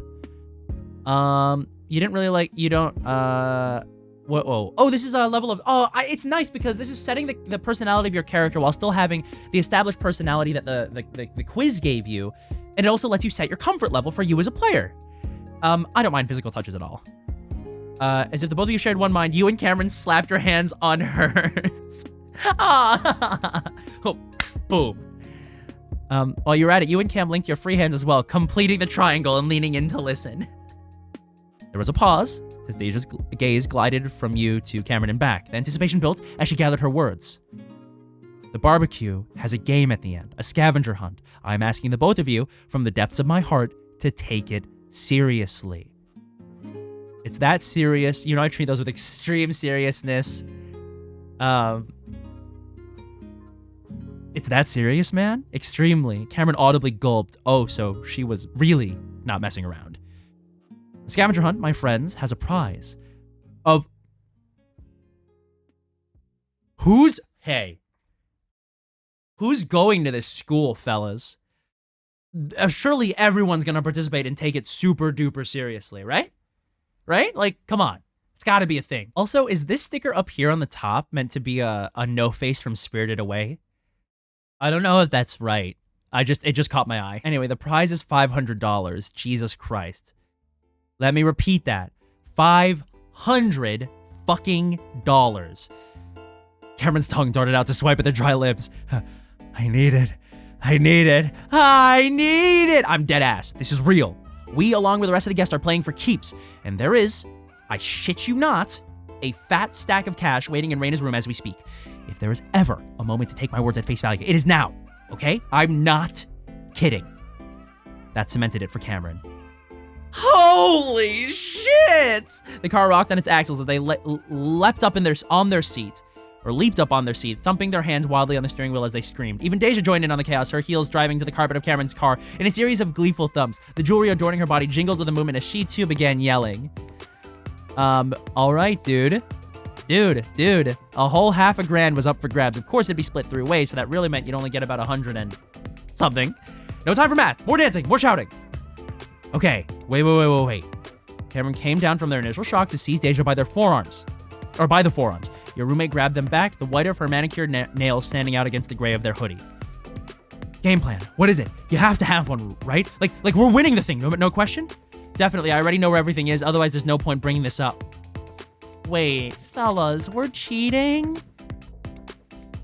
Speaker 1: You didn't really like, you don't, whoa. Oh, this is a level of, it's nice because this is setting the personality of your character while still having the established personality that the quiz gave you, and it also lets you set your comfort level for you as a player. I don't mind physical touches at all. As if the both of you shared one mind, you and Cameron slapped your hands on hers. Oh, boom. While you were at it, you and Cam linked your free hands as well, completing the triangle and leaning in to listen. There was a pause as Deja's gaze glided from you to Cameron and back. The anticipation built as she gathered her words. The barbecue has a game at the end, a scavenger hunt. I'm asking the both of you, from the depths of my heart, to take it seriously. It's that serious. You know, I treat those with extreme seriousness. It's that serious, man? Extremely. Cameron audibly gulped. Oh, so she was really not messing around. The scavenger hunt, my friends, has a prize of... Who's going to this school, fellas? Surely everyone's gonna participate and take it super duper seriously, right? Right? Like, come on. It's gotta be a thing. Also, is this sticker up here on the top meant to be a no face from Spirited Away? I don't know if that's right. It just caught my eye. Anyway, the prize is $500. Jesus Christ. Let me repeat that. $500 fucking dollars. Cameron's tongue darted out to swipe at their dry lips. I need it. I'm dead ass. This is real. We, along with the rest of the guests, are playing for keeps. And there is, I shit you not, a fat stack of cash waiting in Raina's room as we speak. If there is ever a moment to take my words at face value, it is now. Okay? I'm not kidding. That cemented it for Cameron. Holy shit! The car rocked on its axles as they leapt up on their seat, thumping their hands wildly on the steering wheel as they screamed. Even Deja joined in on the chaos, her heels driving to the carpet of Cameron's car in a series of gleeful thumps. The jewelry adorning her body jingled with the movement as she too began yelling. All right, dude. A whole $50,000 was up for grabs. Of course, it'd be split 3 ways, so that really meant you'd only get about 100 and something. No time for math. More dancing. More shouting. Okay. Wait. Cameron came down from their initial shock to seize Deja by the forearms. Your roommate grabbed them back, the white of her manicured nails standing out against the gray of their hoodie. Game plan. What is it? You have to have one, right? Like we're winning the thing, no question? Definitely, I already know where everything is, otherwise there's no point bringing this up. Wait, fellas, we're cheating?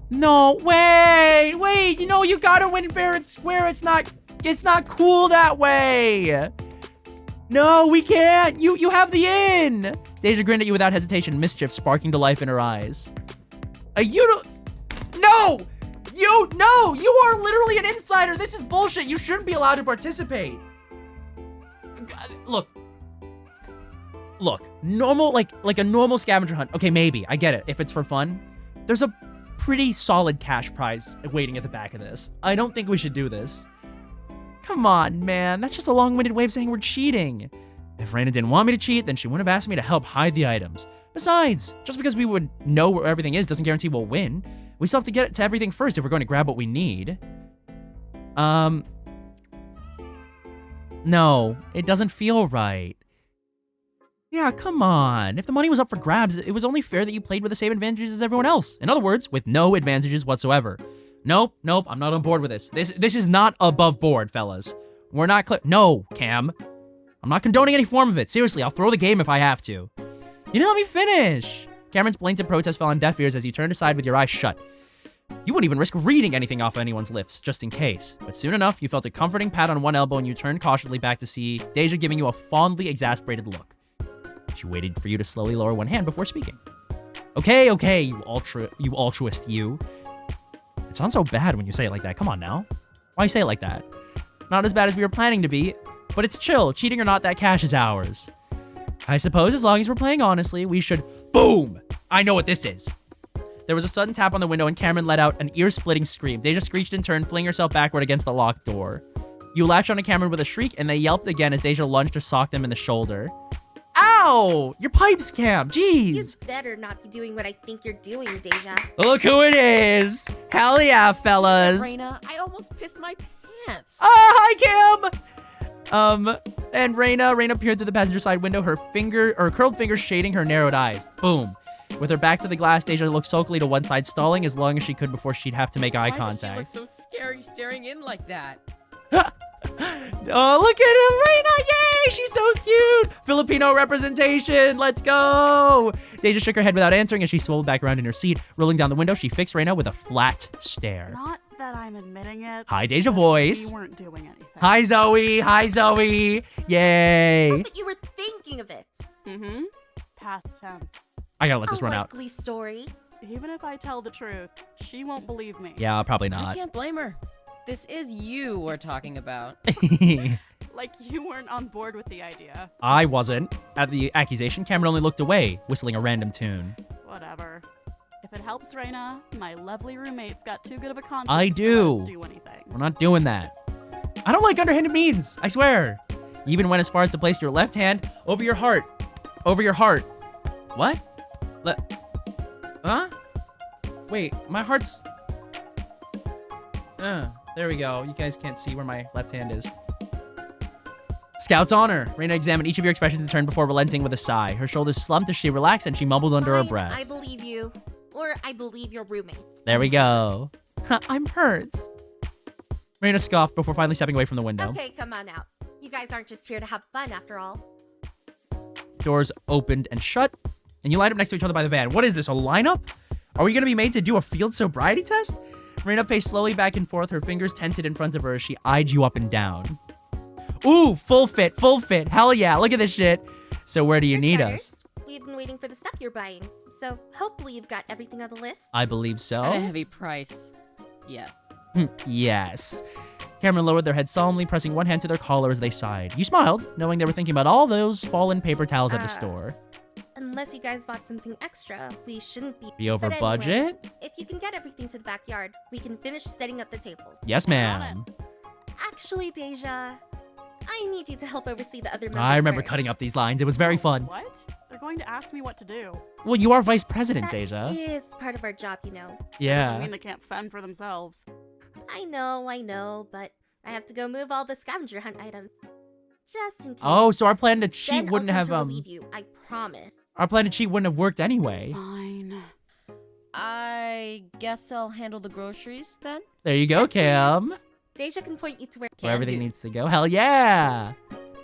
Speaker 1: No, wait, you gotta win fair and square. It's not cool that way. No, we can't. You have the inn. Deja grinned at you without hesitation, mischief sparking to life in her eyes. You don't... No! No! You are literally an insider. This is bullshit. You shouldn't be allowed to participate. Look. Normal, like a normal scavenger hunt. Okay, maybe. I get it. If it's for fun. There's a pretty solid cash prize waiting at the back of this. I don't think we should do this. Come on, man. That's just a long-winded way of saying we're cheating. If Raina didn't want me to cheat, then she wouldn't have asked me to help hide the items. Besides, just because we would know where everything is doesn't guarantee we'll win. We still have to get to everything first if we're going to grab what we need. No, it doesn't feel right. Yeah, come on. If the money was up for grabs, it was only fair that you played with the same advantages as everyone else. In other words, with no advantages whatsoever. Nope, I'm not on board with this. This is not above board, fellas. We're not No, Cam. I'm not condoning any form of it. Seriously, I'll throw the game if I have to. You didn't let me finish. Cameron's blatant protest fell on deaf ears as you turned aside with your eyes shut. You wouldn't even risk reading anything off anyone's lips, just in case. But soon enough, you felt a comforting pat on one elbow and you turned cautiously back to see Deja giving you a fondly exasperated look. She waited for you to slowly lower one hand before speaking. Okay, you altruist, you. It sounds so bad when you say it like that. Come on now. Why say it like that? Not as bad as we were planning to be, but it's chill. Cheating or not, that cash is ours. I suppose as long as we're playing honestly, we should... Boom! I know what this is. There was a sudden tap on the window and Cameron let out an ear-splitting scream. Deja screeched in turn, flinging herself backward against the locked door. You latched onto Cameron with a shriek, and they yelped again as Deja lunged to sock them in the shoulder. Ow! Your pipes, Cam! Jeez!
Speaker 6: You better not be doing what I think you're doing, Deja.
Speaker 1: Look who it is! Hell yeah, fellas!
Speaker 2: Raina, I almost pissed my pants.
Speaker 1: Hi, Cam! And Raina peered through the passenger side window, her curled fingers shading her narrowed eyes. Boom. With her back to the glass, Deja looked sulkily to one side, stalling as long as she could before she'd have to make eye contact.
Speaker 2: Why does she look so scary staring in like that?
Speaker 1: Oh, look at him, Raina! Yay! She's so cute! Filipino representation! Let's go! Deja shook her head without answering as she swiveled back around in her seat. Rolling down the window, she fixed Raina with a flat stare.
Speaker 3: Not that I'm admitting it.
Speaker 1: Hi, Deja voice.
Speaker 3: We weren't doing anything.
Speaker 1: Hi, Zoe. Hi, Zoe. Yay.
Speaker 6: Oh, but you were thinking of it.
Speaker 3: Mm-hmm. Past tense.
Speaker 1: I gotta let this run out.
Speaker 6: A likely story.
Speaker 3: Even if I tell the truth, she won't believe me.
Speaker 1: Yeah, probably
Speaker 2: I
Speaker 1: not.
Speaker 2: can't blame her. This is you we're talking about.
Speaker 3: Like you weren't on board with the idea.
Speaker 1: I wasn't. At the accusation, Cameron only looked away, whistling a random tune.
Speaker 3: Whatever. If it helps Raina, my lovely roommate's got too good of a conscience
Speaker 1: I
Speaker 3: to
Speaker 1: do.
Speaker 3: let us do anything.
Speaker 1: We're not doing that. I don't like underhanded means, I swear. You even went as far as to place your left hand over your heart. Over your heart. What? Huh? Wait, my heart's... there we go. You guys can't see where my left hand is. Scout's honor. Raina examined each of your expressions in turn before relenting with a sigh. Her shoulders slumped as she relaxed and she mumbled under her
Speaker 6: Fine,
Speaker 1: breath.
Speaker 6: I believe you. Or I believe your roommate.
Speaker 1: There we go. I'm hurt. Raina scoffed before finally stepping away from the window.
Speaker 6: Okay, come on out. You guys aren't just here to have fun after all.
Speaker 1: Doors opened and shut, and you lined up next to each other by the van. What is this, a lineup? Are we going to be made to do a field sobriety test? Raina paced slowly back and forth, her fingers tented in front of her as she eyed you up and down. Ooh, full fit. Hell yeah, look at this shit. So where do you
Speaker 6: For
Speaker 1: need
Speaker 6: starters,
Speaker 1: us?
Speaker 6: We've been waiting for the stuff you're buying, so hopefully you've got everything on the list.
Speaker 1: I believe so.
Speaker 2: At a heavy price. Yeah.
Speaker 1: Yes. Cameron lowered their head solemnly, pressing one hand to their collar as they sighed. You smiled, knowing they were thinking about all those fallen paper towels at the store.
Speaker 6: Unless you guys bought something extra, we shouldn't be...
Speaker 1: Over
Speaker 6: But anyway,
Speaker 1: budget?
Speaker 6: if you can get everything to the backyard, we can finish setting up the tables.
Speaker 1: Yes, ma'am.
Speaker 6: Actually, Deja, I need you to help oversee the other members
Speaker 1: I remember
Speaker 6: first.
Speaker 1: cutting up these lines. It was very fun.
Speaker 3: What? They're going to ask me what to do.
Speaker 1: Well, you are vice president,
Speaker 6: That
Speaker 1: Deja.
Speaker 6: is part of our job, you know.
Speaker 3: Doesn't
Speaker 1: Yeah.
Speaker 3: mean they can't fend for themselves.
Speaker 6: I know, but I have to go move all the scavenger hunt items. Just in case.
Speaker 1: Oh, so our plan to cheat
Speaker 6: Then
Speaker 1: wouldn't
Speaker 6: I'll
Speaker 1: have
Speaker 6: come to relieve you, I promise.
Speaker 1: our plan to cheat wouldn't have worked anyway.
Speaker 3: Fine.
Speaker 2: I guess I'll handle the groceries then.
Speaker 1: There you go, Cam.
Speaker 6: Deja can point you to where
Speaker 1: Where everything
Speaker 2: do.
Speaker 1: needs to go. Hell yeah!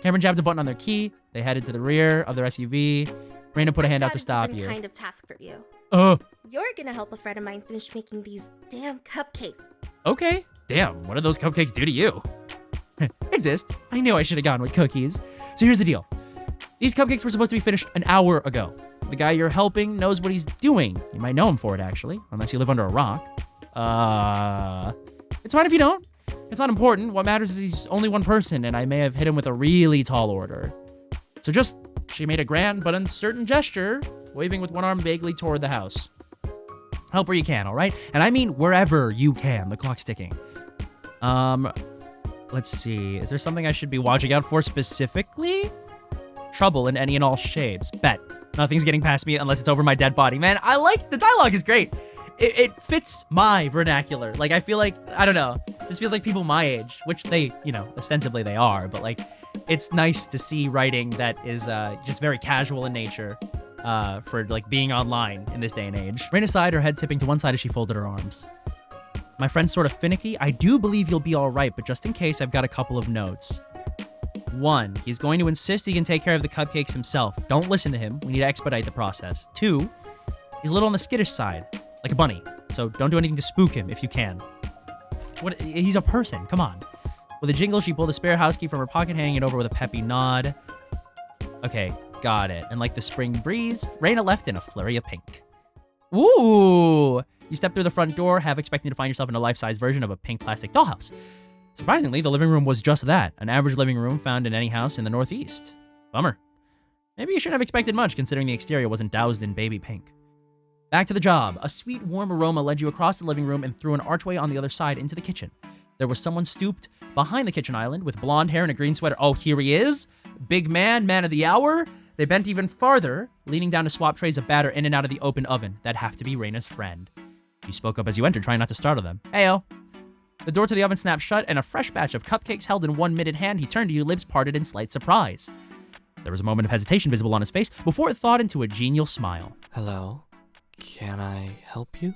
Speaker 1: Cameron jabbed a button on their key. They headed to the rear of their SUV. Raina put a hand out to stop you.
Speaker 6: kind of task for you.
Speaker 1: Oh,
Speaker 6: You're gonna help a friend of mine finish making these damn cupcakes.
Speaker 1: okay. Damn, what did those cupcakes do to you? exist. I knew I should have gone with cookies. So here's the deal. These cupcakes were supposed to be finished an hour ago. The guy you're helping knows what he's doing. You might know him for it, actually, unless you live under a rock. It's fine if you don't. It's not important. What matters is he's only one person, and I may have hit him with a really tall order. So she made a grand but uncertain gesture, waving with one arm vaguely toward the house. Help where you can, all right? And I mean wherever you can. The clock's ticking. Let's see. Is there something I should be watching out for specifically? Trouble in any and all shapes. Bet. Nothing's getting past me unless it's over my dead body. Man, I like the dialogue is great. It fits my vernacular. Like, I feel like, I don't know. This feels like people my age, which they, ostensibly they are. But, like, it's nice to see writing that is just very casual in nature for, like, being online in this day and age. Raina sighed, her head tipping to one side as she folded her arms. My friend's sort of finicky. I do believe you'll be all right, but just in case, I've got a couple of notes. 1, he's going to insist he can take care of the cupcakes himself. Don't listen to him. We need to expedite the process. 2, he's a little on the skittish side, like a bunny. So don't do anything to spook him if you can. He's a person. Come on. With a jingle, she pulled a spare house key from her pocket, handing it over with a peppy nod. Okay, got it. And like the spring breeze, Raina left in a flurry of pink. Ooh! You step through the front door, half expecting to find yourself in a life-size version of a pink plastic dollhouse. Surprisingly, the living room was just that, an average living room found in any house in the Northeast. Bummer. Maybe you shouldn't have expected much, considering the exterior wasn't doused in baby pink. Back to the job. A sweet, warm aroma led you across the living room and through an archway on the other side into the kitchen. There was someone stooped behind the kitchen island with blonde hair and a green sweater. Oh, here he is. Big man of the hour. They bent even farther, leaning down to swap trays of batter in and out of the open oven. That'd have to be Raina's friend. You spoke up as you entered, trying not to startle them. Heyo. The door to the oven snapped shut, and a fresh batch of cupcakes held in one mitted hand, he turned to you, lips parted in slight surprise. There was a moment of hesitation visible on his face before it thawed into a genial smile.
Speaker 5: Hello? Can I help you?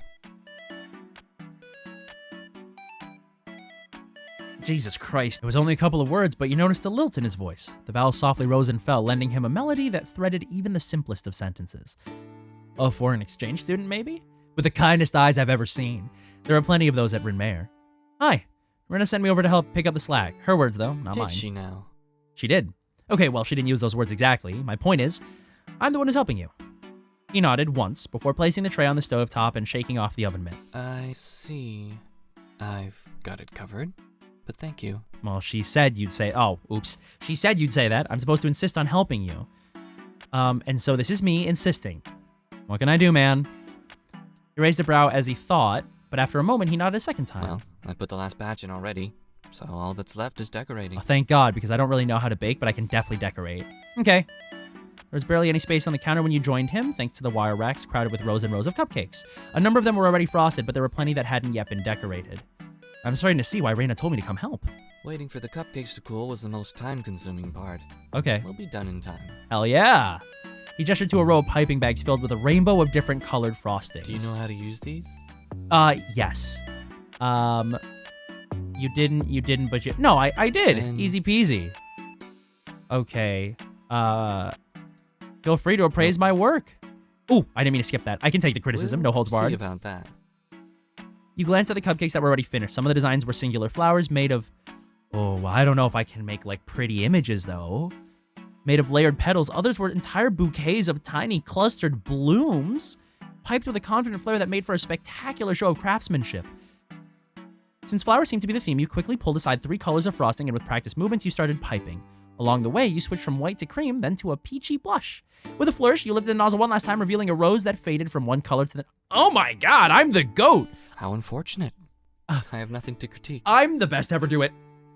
Speaker 1: Jesus Christ. It was only a couple of words, but you noticed a lilt in his voice. The vowels softly rose and fell, lending him a melody that threaded even the simplest of sentences. A foreign exchange student, maybe? With the kindest eyes I've ever seen. There are plenty of those at Bryn Mawr. Hi. Rena sent me over to help pick up the slack. Her words, though, not mine.
Speaker 5: Did she now?
Speaker 1: She did. Okay, well, she didn't use those words exactly. My point is, I'm the one who's helping you. He nodded once before placing the tray on the stove top and shaking off the oven mitt.
Speaker 5: I see. I've got it covered, but thank you.
Speaker 1: Well, she said you'd say... Oh, oops. She said you'd say that. I'm supposed to insist on helping you. And so this is me insisting. What can I do, man? He raised a brow as he thought, but after a moment, he nodded a second time.
Speaker 5: Well, I put the last batch in already, so all that's left is decorating.
Speaker 1: Oh, thank God, because I don't really know how to bake, but I can definitely decorate. Okay. There was barely any space on the counter when you joined him, thanks to the wire racks crowded with rows and rows of cupcakes. A number of them were already frosted, but there were plenty that hadn't yet been decorated. I'm starting to see why Raina told me to come help.
Speaker 5: Waiting for the cupcakes to cool was the most time-consuming part.
Speaker 1: Okay.
Speaker 5: We'll be done in time.
Speaker 1: Hell yeah! He gestured to a row of piping bags filled with a rainbow of different colored frostings.
Speaker 5: Do you know how to use these?
Speaker 1: Yes. You didn't, but you... No, I did.
Speaker 5: And...
Speaker 1: Easy peasy. Okay. Feel free to appraise my work. Ooh, I didn't mean to skip that. I can take the criticism, no holds barred.
Speaker 5: See about that.
Speaker 1: You glanced at the cupcakes that were already finished. Some of the designs were singular flowers made of... Oh, I don't know if I can make, like, pretty images, though. Made of layered petals. Others were entire bouquets of tiny clustered blooms, piped with a confident flair that made for a spectacular show of craftsmanship. Since flowers seemed to be the theme, you quickly pulled aside 3 colors of frosting, and with practiced movements, you started piping. Along the way, you switched from white to cream, then to a peachy blush. With a flourish, you lifted the nozzle one last time, revealing a rose that faded from one color to the... Oh my God, I'm the GOAT!
Speaker 5: How unfortunate. I have nothing to critique.
Speaker 1: I'm the best to ever do it.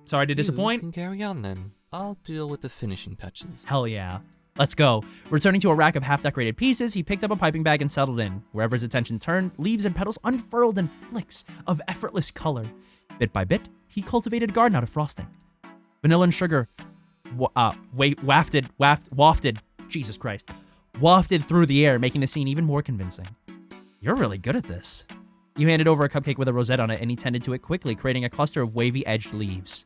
Speaker 1: Sorry to disappoint.
Speaker 5: You can carry on then. I'll deal with the finishing touches.
Speaker 1: Hell yeah. Let's go. Returning to a rack of half-decorated pieces, he picked up a piping bag and settled in. Wherever his attention turned, leaves and petals unfurled in flicks of effortless color. Bit by bit, he cultivated a garden out of frosting. Vanilla and sugar wafted, Jesus Christ, wafted through the air, making the scene even more convincing. You're really good at this. You handed over a cupcake with a rosette on it, and he tended to it quickly, creating a cluster of wavy-edged leaves.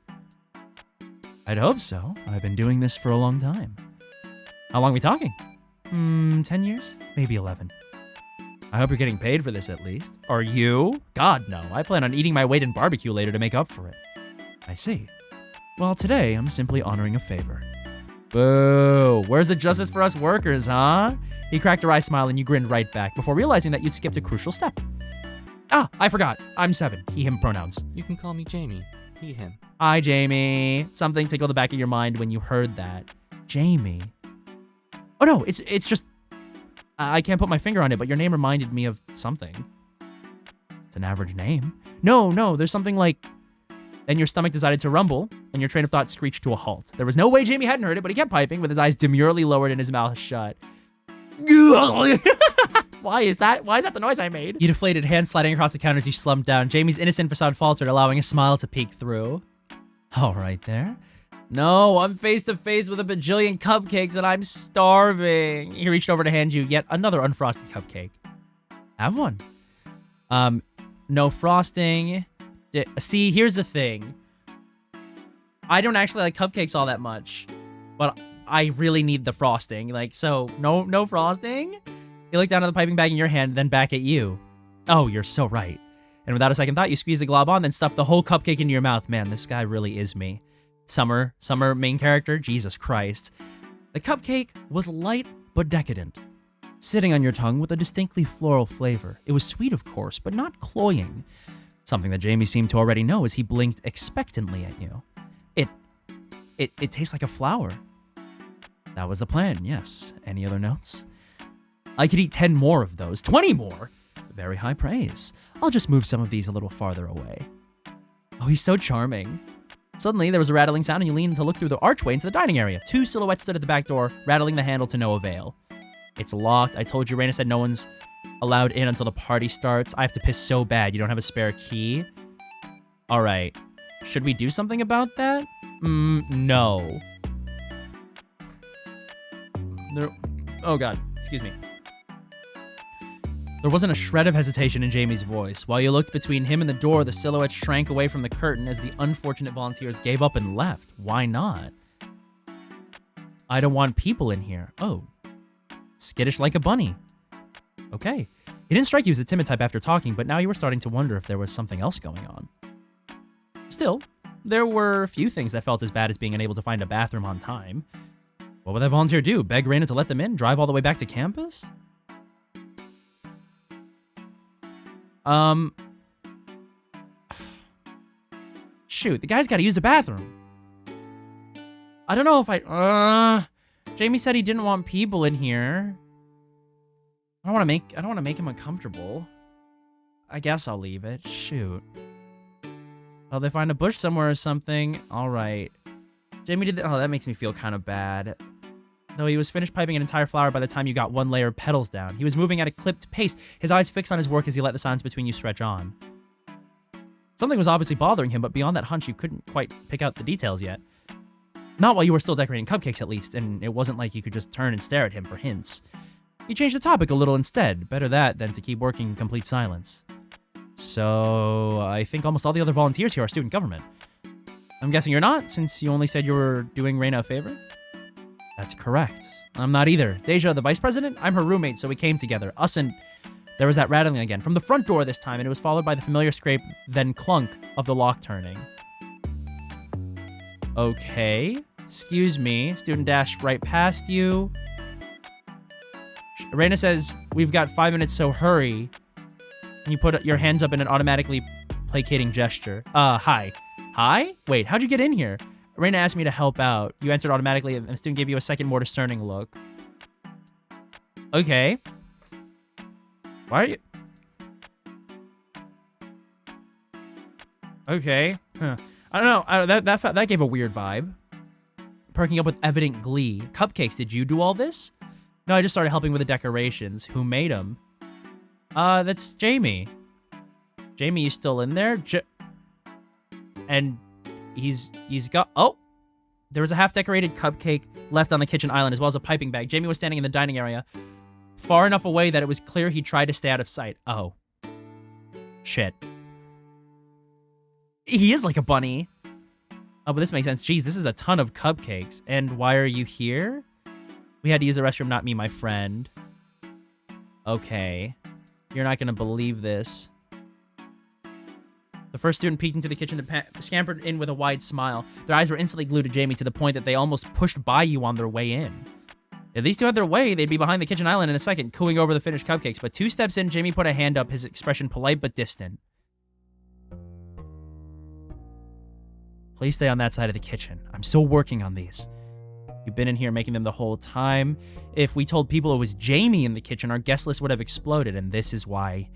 Speaker 1: I'd hope so. I've been doing this for a long time. How long are we talking? 10 years? Maybe 11. I hope you're getting paid for this at least. Are you? God, no. I plan on eating my weight in barbecue later to make up for it. I see. Well, today I'm simply honoring a favor. Boo! Where's the justice for us workers, huh? He cracked a wry smile and you grinned right back before realizing that you'd skipped a crucial step. Ah, I forgot. I'm 7. He, him pronouns.
Speaker 5: You can call me Jamie. He, him.
Speaker 1: Hi, Jamie. Something tickled the back of your mind when you heard that. Jamie. Oh no, it's just... I can't put my finger on it, but your name reminded me of something. It's an average name. No, there's something like... Then your stomach decided to rumble, and your train of thought screeched to a halt. There was no way Jamie hadn't heard it, but he kept piping, with his eyes demurely lowered and his mouth shut. Why is that the noise I made? You deflated, hands sliding across the counter as you slumped down. Jamie's innocent facade faltered, allowing a smile to peek through. All right there. No, I'm face to face with a bajillion cupcakes and I'm starving. He reached over to hand you yet another unfrosted cupcake. Have one. No frosting. See, here's the thing. I don't actually like cupcakes all that much, but I really need the frosting. Like, so no frosting? He looked down at the piping bag in your hand, then back at you. Oh, you're so right. And without a second thought, you squeezed the glob on, then stuffed the whole cupcake into your mouth. Man, this guy really is me. Summer main character, Jesus Christ. The cupcake was light but decadent, sitting on your tongue with a distinctly floral flavor. It was sweet, of course, but not cloying. Something that Jamie seemed to already know as he blinked expectantly at you. It tastes like a flower. That was the plan, yes. Any other notes? I could eat 10 more of those. 20 more! Very high praise. I'll just move some of these a little farther away. Oh, he's so charming. Suddenly, there was a rattling sound and you leaned to look through the archway into the dining area. 2 silhouettes stood at the back door, rattling the handle to no avail. It's locked. I told you, Raina said no one's allowed in until the party starts. I have to piss so bad. You don't have a spare key? Alright. Should we do something about that? No. Oh god. Excuse me. There wasn't a shred of hesitation in Jamie's voice. While you looked between him and the door, the silhouette shrank away from the curtain as the unfortunate volunteers gave up and left. Why not? I don't want people in here. Oh. Skittish like a bunny. Okay. He didn't strike you as a timid type after talking, but now you were starting to wonder if there was something else going on. Still, there were a few things that felt as bad as being unable to find a bathroom on time. What would that volunteer do? Beg Raina to let them in? Drive all the way back to campus? Shoot, the guy's gotta use the bathroom. I don't know if Jamie said he didn't want people in here. I don't wanna make him uncomfortable. I guess I'll leave it. Shoot. Oh, they find a bush somewhere or something. Alright. Jamie did that makes me feel kind of bad. Though he was finished piping an entire flower by the time you got 1 layer of petals down. He was moving at a clipped pace, his eyes fixed on his work as he let the silence between you stretch on. Something was obviously bothering him, but beyond that hunch, you couldn't quite pick out the details yet. Not while you were still decorating cupcakes, at least, and it wasn't like you could just turn and stare at him for hints. You changed the topic a little instead. Better that than to keep working in complete silence. So, I think almost all the other volunteers here are student government. I'm guessing you're not, since you only said you were doing Raina a favor? That's correct. I'm not either. Deja, the vice president? I'm her roommate, so we came together. Us and... There was that rattling again, from the front door this time, and it was followed by the familiar scrape, then clunk, of the lock turning. Okay. Excuse me. Student dashed right past you. Raina says, we've got 5 minutes, so hurry. And you put your hands up in an automatically placating gesture. Hi. Hi? Wait, how'd you get in here? Raina asked me to help out. You answered automatically, and the student gave you a second more discerning look. Okay. Why are you... Okay. Huh. I don't know. That gave a weird vibe. Perking up with evident glee. Cupcakes, did you do all this? No, I just started helping with the decorations. Who made them? That's Jamie. Jamie, you still in there? And he's got... Oh! There was a half-decorated cupcake left on the kitchen island, as well as a piping bag. Jamie was standing in the dining area, far enough away that it was clear he tried to stay out of sight. Oh. Shit. He is like a bunny. Oh, but this makes sense. Jeez, this is a ton of cupcakes. And why are you here? We had to use the restroom, not me, my friend. Okay. You're not gonna believe this. The first student peeked into the kitchen and scampered in with a wide smile. Their eyes were instantly glued to Jamie to the point that they almost pushed by you on their way in. If these two had their way, they'd be behind the kitchen island in a second, cooing over the finished cupcakes. But 2 steps in, Jamie put a hand up, his expression polite but distant. Please stay on that side of the kitchen. I'm still working on these. You've been in here making them the whole time. If we told people it was Jamie in the kitchen, our guest list would have exploded, and this is why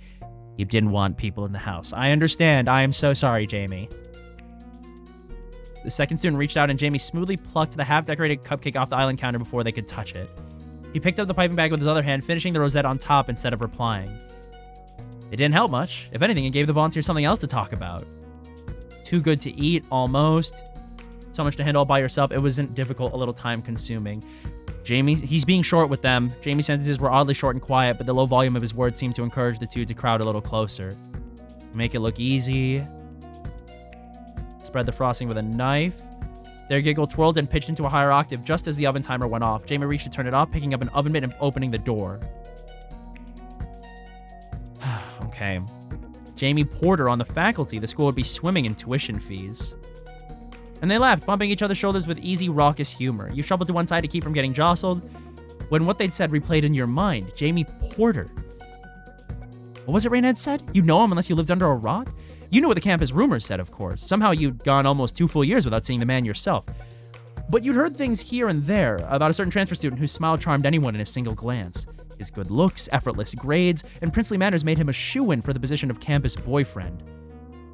Speaker 1: you didn't want people in the house. I understand. I am so sorry, Jamie. The second student reached out, and Jamie smoothly plucked the half-decorated cupcake off the island counter before they could touch it. He picked up the piping bag with his other hand, finishing the rosette on top instead of replying. It didn't help much. If anything, it gave the volunteers something else to talk about. Too good to eat, almost. So much to handle all by yourself. It wasn't difficult, a little time-consuming. Jamie, he's being short with them. Jamie's sentences were oddly short and quiet, but the low volume of his words seemed to encourage the two to crowd a little closer. Make it look easy. Spread the frosting with a knife. Their giggle twirled and pitched into a higher octave just as the oven timer went off. Jamie reached to turn it off, picking up an oven mitt and opening the door. Okay. Jamie Porter on the faculty. The school would be swimming in tuition fees. And they laughed, bumping each other's shoulders with easy, raucous humor. You shuffled to one side to keep from getting jostled. When what they'd said replayed in your mind, Jamie Porter. What was it Rain had said? You know him unless you lived under a rock? You knew what the campus rumors said, of course. Somehow you'd gone almost 2 full years without seeing the man yourself. But you'd heard things here and there about a certain transfer student whose smile charmed anyone in a single glance. His good looks, effortless grades, and princely manners made him a shoo-in for the position of campus boyfriend.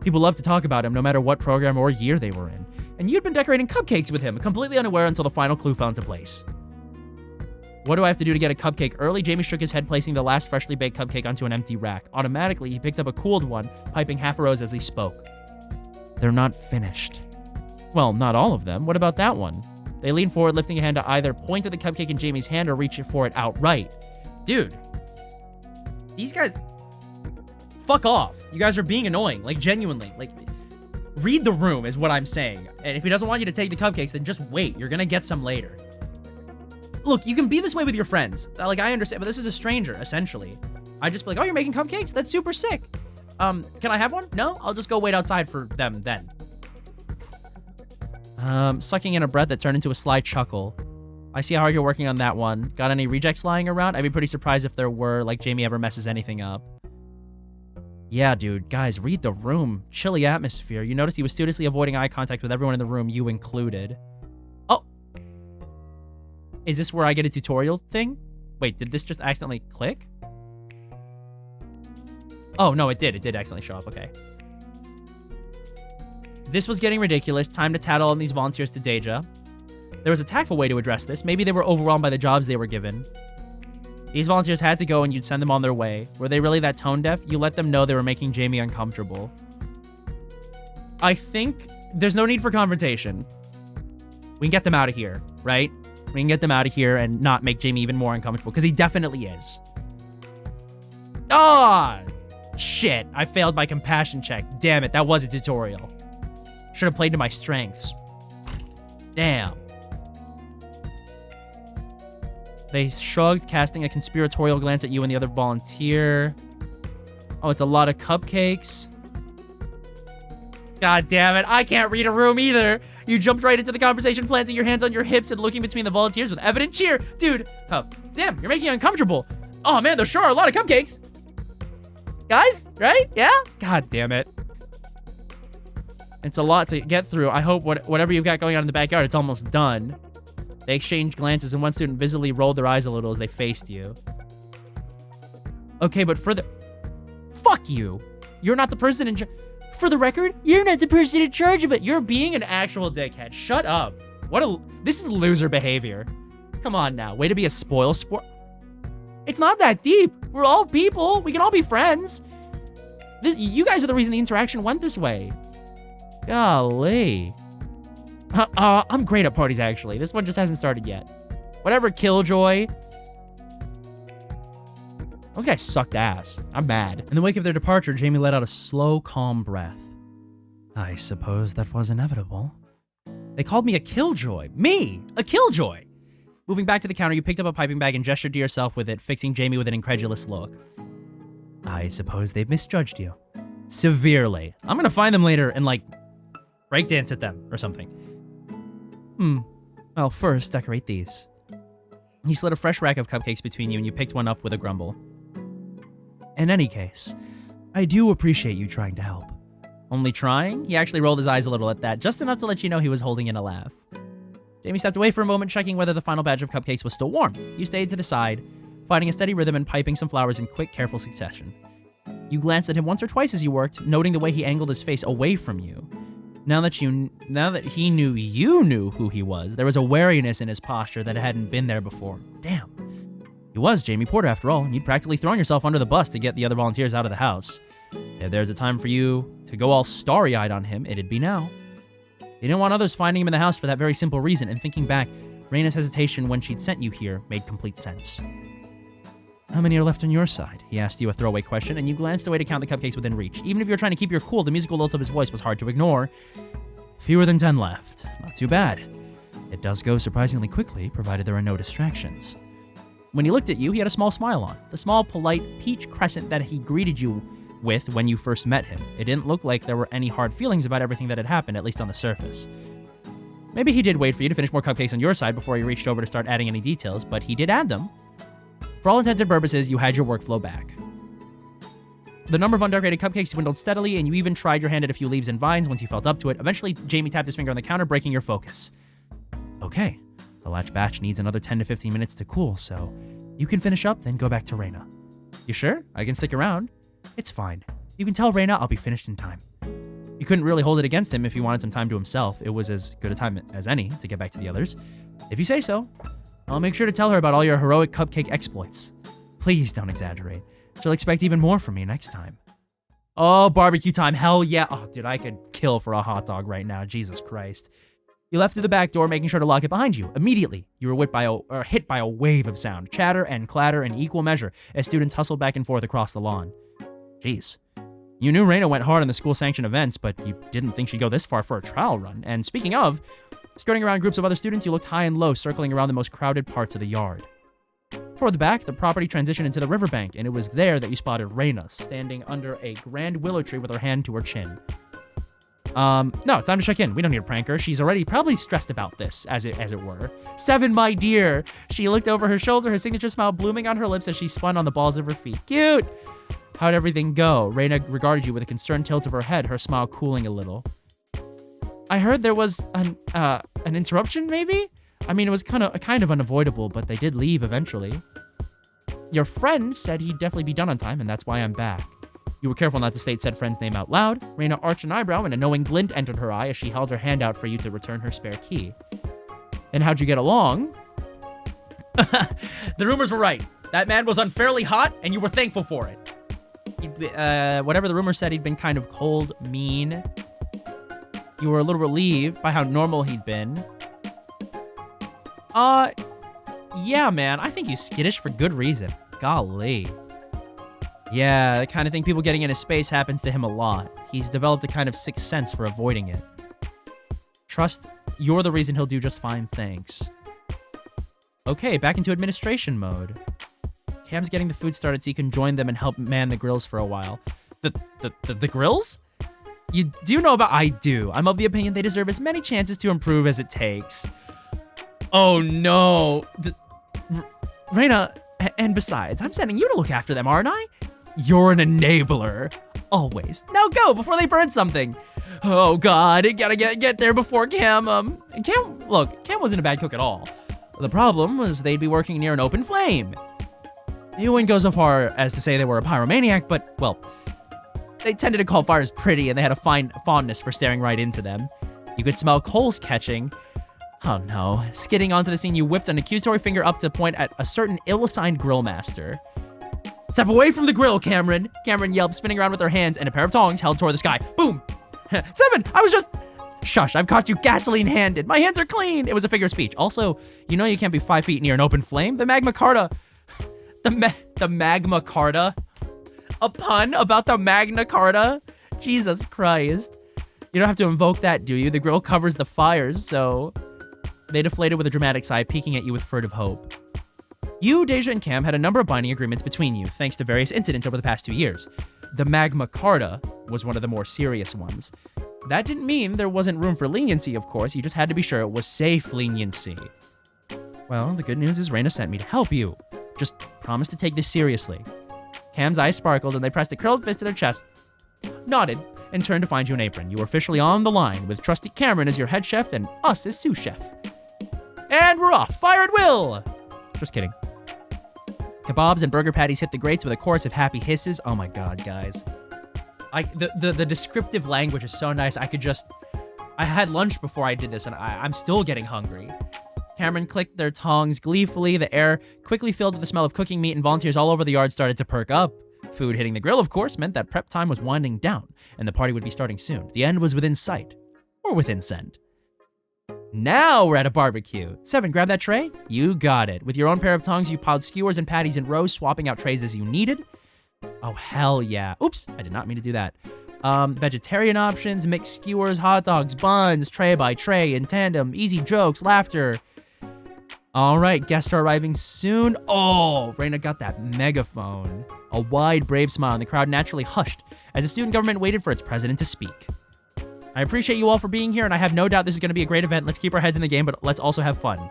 Speaker 1: People loved to talk about him no matter what program or year they were in. And you'd been decorating cupcakes with him, completely unaware until the final clue fell into place. What do I have to do to get a cupcake early? Jamie shook his head, placing the last freshly baked cupcake onto an empty rack. Automatically, he picked up a cooled one, piping half a rose as he spoke. They're not finished. Well, not all of them. What about that one? They leaned forward, lifting a hand to either point at the cupcake in Jamie's hand or reach for it outright. Dude. These guys... Fuck off. You guys are being annoying. Like, genuinely. Like, read the room is what I'm saying. And if he doesn't want you to take the cupcakes, then just wait. You're gonna get some later. Look, you can be this way with your friends. Like, I understand, but this is a stranger, essentially. I'd just be like, oh, you're making cupcakes? That's super sick. Can I have one? No? I'll just go wait outside for them then. Sucking in a breath that turned into a sly chuckle. I see how hard you're working on that one. Got any rejects lying around? I'd be pretty surprised if there were, like Jamie ever messes anything up. Yeah, dude. Guys, read the room. Chilly atmosphere. You noticed he was studiously avoiding eye contact with everyone in the room, you included. Oh. Is this where I get a tutorial thing? Wait, did this just accidentally click? Oh, no, it did. It did accidentally show up. Okay. This was getting ridiculous. Time to tattle on these volunteers to Deja. There was a tactful way to address this. Maybe they were overwhelmed by the jobs they were given. These volunteers had to go and you'd send them on their way. Were they really that tone deaf? You let them know they were making Jamie uncomfortable. I think there's no need for confrontation. We can get them out of here, right? We can get them out of here and not make Jamie even more uncomfortable, because he definitely is. Ah! Shit, I failed my compassion check. Damn it, that was a tutorial. Should have played to my strengths. Damn. They shrugged, casting a conspiratorial glance at you and the other volunteer. Oh, it's a lot of cupcakes. God damn it, I can't read a room either. You jumped right into the conversation, planting your hands on your hips and looking between the volunteers with evident cheer. Dude, oh, damn, you're making me uncomfortable. Oh man, there sure are a lot of cupcakes. Guys, right? Yeah? God damn it. It's a lot to get through. I hope whatever you've got going on in the backyard, it's almost done. They exchanged glances, and one student visibly rolled their eyes a little as they faced you. Okay, but for the... Fuck you! You're not the person in charge... For the record, you're not the person in charge of it! You're being an actual dickhead. Shut up. This is loser behavior. Come on now. Way to be a spoil sport. It's not that deep. We're all people. We can all be friends. You guys are the reason the interaction went this way. Golly. I'm great at parties, actually. This one just hasn't started yet. Whatever, Killjoy. Those guys sucked ass. I'm mad. In the wake of their departure, Jamie let out a slow, calm breath. I suppose that was inevitable. They called me a killjoy. Me! A killjoy! Moving back to the counter, you picked up a piping bag and gestured to yourself with it, fixing Jamie with an incredulous look. I suppose they've misjudged you. Severely. I'm gonna find them later and, like, breakdance at them or something. Well, first, decorate these. He slid a fresh rack of cupcakes between you and you picked one up with a grumble. In any case, I do appreciate you trying to help. Only trying? He actually rolled his eyes a little at that, just enough to let you know he was holding in a laugh. Jamie stepped away for a moment, checking whether the final batch of cupcakes was still warm. You stayed to the side, finding a steady rhythm and piping some flowers in quick, careful succession. You glanced at him once or twice as you worked, noting the way he angled his face away from you. Now that he knew you knew who he was, there was a wariness in his posture that hadn't been there before. Damn. He was Jamie Porter after all, and you'd practically thrown yourself under the bus to get the other volunteers out of the house. If there's a time for you to go all starry-eyed on him, it'd be now. You didn't want others finding him in the house for that very simple reason, and thinking back, Raina's hesitation when she'd sent you here made complete sense. How many are left on your side? He asked you a throwaway question, and you glanced away to count the cupcakes within reach. Even if you were trying to keep your cool, the musical lilt of his voice was hard to ignore. Fewer than 10 left. Not too bad. It does go surprisingly quickly, provided there are no distractions. When he looked at you, he had a small smile on. The small, polite peach crescent that he greeted you with when you first met him. It didn't look like there were any hard feelings about everything that had happened, at least on the surface. Maybe he did wait for you to finish more cupcakes on your side before he reached over to start adding any details, but he did add them. For all intents and purposes, you had your workflow back. The number of undecorated cupcakes dwindled steadily, and you even tried your hand at a few leaves and vines once you felt up to it. Eventually, Jamie tapped his finger on the counter, breaking your focus. Okay, the latch batch needs another 10 to 15 minutes to cool, so you can finish up, then go back to Raina. You sure? I can stick around. It's fine. You can tell Raina I'll be finished in time. You couldn't really hold it against him if he wanted some time to himself. It was as good a time as any to get back to the others. If you say so. I'll make sure to tell her about all your heroic cupcake exploits. Please don't exaggerate. She'll expect even more from me next time. Oh, barbecue time. Hell yeah. Oh, dude, I could kill for a hot dog right now. Jesus Christ. You left through the back door, making sure to lock it behind you. Immediately, you were hit by a wave of sound, chatter and clatter in equal measure as students hustled back and forth across the lawn. Jeez. You knew Raina went hard on the school-sanctioned events, but you didn't think she'd go this far for a trial run. And speaking of, skirting around groups of other students, you looked high and low, circling around the most crowded parts of the yard. Toward the back, the property transitioned into the riverbank, and it was there that you spotted Raina, standing under a grand willow tree with her hand to her chin. No, time to check in. We don't need to prank her. She's already probably stressed about this, as it were. 7, my dear! She looked over her shoulder, her signature smile blooming on her lips as she spun on the balls of her feet. Cute! How'd everything go? Raina regarded you with a concerned tilt of her head, her smile cooling a little. I heard there was an interruption, maybe? I mean, it was kind of unavoidable, but they did leave eventually. Your friend said he'd definitely be done on time, and that's why I'm back. You were careful not to state said friend's name out loud. Raina arched an eyebrow, and a knowing glint entered her eye as she held her hand out for you to return her spare key. And how'd you get along? The rumors were right. That man was unfairly hot, and you were thankful for it. Whatever the rumor said, he'd been kind of cold, mean. You were a little relieved by how normal he'd been. Yeah, man, I think he's skittish for good reason. Golly. Yeah, the kind of thing people getting in his space happens to him a lot. He's developed a kind of sixth sense for avoiding it. Trust, you're the reason he'll do just fine, thanks. Okay, back into administration mode. Cam's getting the food started so you can join them and help man the grills for a while. The grills? You do know about... I do. I'm of the opinion they deserve as many chances to improve as it takes. Oh, no. Raina, and besides, I'm sending you to look after them, aren't I? You're an enabler. Always. Now go before they burn something. Oh, God. I gotta get there before Cam, Look, Cam wasn't a bad cook at all. The problem was they'd be working near an open flame. You wouldn't go so far as to say they were a pyromaniac, but, well, they tended to call fires pretty, and they had a fondness for staring right into them. You could smell coals catching. Oh no. Skidding onto the scene, you whipped an accusatory finger up to point at a certain ill-assigned grill master. Step away from the grill, Cameron! Cameron yelped, spinning around with her hands and a pair of tongs held toward the sky. Boom! 7! I was just... Shush, I've caught you gasoline-handed. My hands are clean! It was a figure of speech. Also, you know you can't be 5 feet near an open flame. The Magna Carta... The Magna Carta? A pun about the Magna Carta? Jesus Christ. You don't have to invoke that, do you? The grill covers the fires, so... They deflated with a dramatic sigh, peeking at you with furtive hope. You, Deja, and Cam had a number of binding agreements between you, thanks to various incidents over the past 2 years. The Magna Carta was one of the more serious ones. That didn't mean there wasn't room for leniency, of course. You just had to be sure it was safe leniency. Well, the good news is Reina sent me to help you. Just promise to take this seriously. Cam's eyes sparkled and they pressed a curled fist to their chest, nodded, and turned to find you an apron. You were officially on the line with trusty Cameron as your head chef and us as sous chef. And we're off. Fire at will! Just kidding. Kebabs and burger patties hit the grates with a chorus of happy hisses. Oh my god, guys. The descriptive language is so nice. I had lunch before I did this and I'm still getting hungry. Cameron clicked their tongs gleefully. The air quickly filled with the smell of cooking meat and volunteers all over the yard started to perk up. Food hitting the grill, of course, meant that prep time was winding down and the party would be starting soon. The end was within sight. Or within scent. Now we're at a barbecue. Seven, grab that tray. You got it. With your own pair of tongs, you piled skewers and patties in rows, swapping out trays as you needed. Oh, hell yeah. Oops, I did not mean to do that. Vegetarian options, mixed skewers, hot dogs, buns, tray by tray, in tandem, easy jokes, laughter. All right, guests are arriving soon. Oh, Reina got that megaphone. A wide, brave smile, and the crowd naturally hushed as the student government waited for its president to speak. I appreciate you all for being here, and I have no doubt this is going to be a great event. Let's keep our heads in the game, but let's also have fun.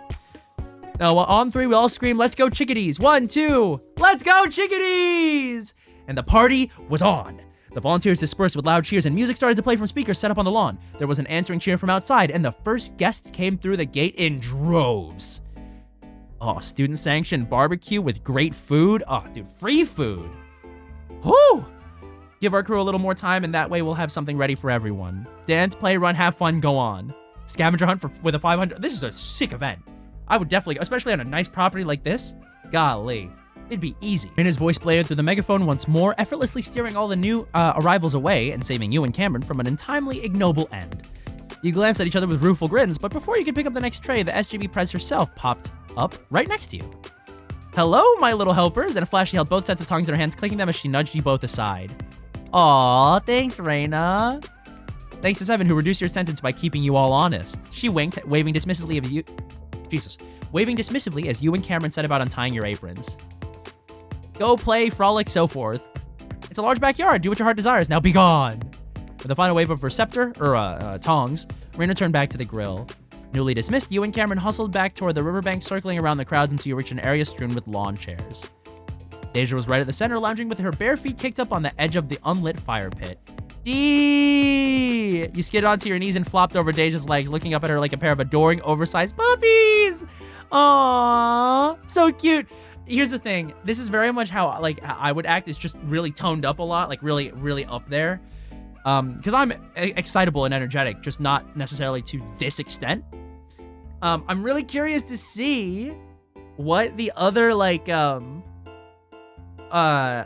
Speaker 1: Now, on three, we all scream, let's go chickadees. 1, 2, let's go chickadees! And the party was on. The volunteers dispersed with loud cheers, and music started to play from speakers set up on the lawn. There was an answering cheer from outside, and the first guests came through the gate in droves. Oh, student-sanctioned barbecue with great food. Oh, dude, free food. Whew! Give our crew a little more time, and that way we'll have something ready for everyone. Dance, play, run, have fun, go on. Scavenger hunt with a 500. This is a sick event. I would definitely, especially on a nice property like this. Golly, it'd be easy. Reina's voice blared through the megaphone once more, effortlessly steering all the new arrivals away and saving you and Cameron from an untimely, ignoble end. You glanced at each other with rueful grins, but before you could pick up the next tray, the SGB Prez herself popped up right next to you. Hello, my little helpers, and a flash she held both sets of tongs in her hands, clicking them as she nudged you both aside. Aw, thanks, Reina. Thanks to Seven, who reduced your sentence by keeping you all honest. She winked, waving dismissively as you and Cameron set about untying your aprons. Go play, frolic, so forth. It's a large backyard. Do what your heart desires. Now be gone. With a final wave of her scepter, tongs, Reina turned back to the grill. Newly dismissed, you and Cameron hustled back toward the riverbank, circling around the crowds until you reached an area strewn with lawn chairs. Deja was right at the center, lounging with her bare feet kicked up on the edge of the unlit fire pit. Dee! You skidded onto your knees and flopped over Deja's legs, looking up at her like a pair of adoring, oversized puppies! Aww, so cute. Here's the thing. This is very much how I would act. It's just really toned up a lot, like really, really up there. Because I'm excitable and energetic, just not necessarily to this extent. I'm really curious to see what the other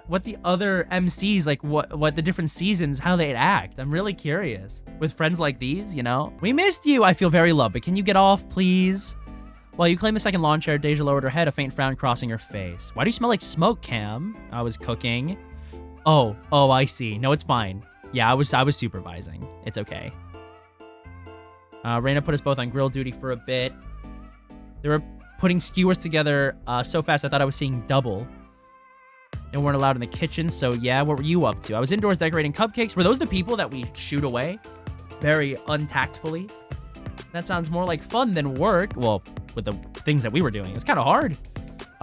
Speaker 1: what the other MCs, like what the different seasons, how they'd act. I'm really curious. With friends like these, you know? We missed you. I feel very loved, but can you get off, please? While you claim the second lawn chair, Deja lowered her head, a faint frown crossing her face. Why do you smell like smoke, Cam? I was cooking. Oh, I see. No, it's fine. Yeah, I was supervising. It's okay. Reina put us both on grill duty for a bit. They were putting skewers together so fast I thought I was seeing double. And weren't allowed in the kitchen, so yeah, what were you up to? I was indoors decorating cupcakes. Were those the people that we shoot away? Very untactfully. That sounds more like fun than work. Well, with the things that we were doing. It was kind of hard.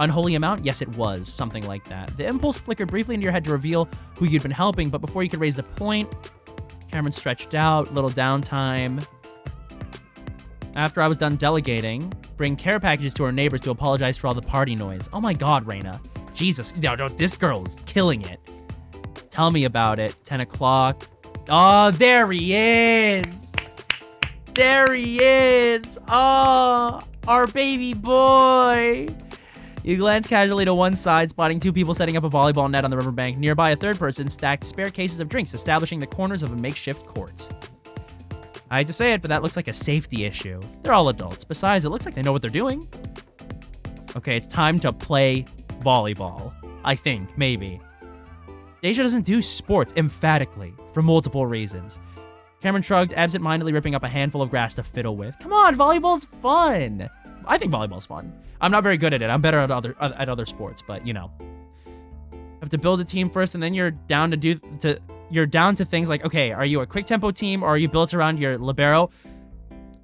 Speaker 1: Unholy amount? Yes, it was. Something like that. The impulse flickered briefly into your head to reveal who you'd been helping, but before you could raise the point, Cameron stretched out, little downtime. After I was done delegating, bring care packages to our neighbors to apologize for all the party noise. Oh my god, Reina. Jesus, no, this girl's killing it. Tell me about it. 10 o'clock. Oh, there he is. There he is. Oh, our baby boy. You glanced casually to one side, spotting two people setting up a volleyball net on the riverbank. Nearby, a third person stacked spare cases of drinks, establishing the corners of a makeshift court. I hate to say it, but that looks like a safety issue. They're all adults. Besides, it looks like they know what they're doing. Okay, it's time to play volleyball. I think, maybe. Deja doesn't do sports, emphatically, for multiple reasons. Cameron shrugged, absent-mindedly ripping up a handful of grass to fiddle with. Come on, volleyball's fun! I think volleyball's fun. I'm not very good at it. I'm better at other sports, but you know. Have to build a team first, and then you're down to you're down to things like, okay, are you a quick tempo team or are you built around your libero?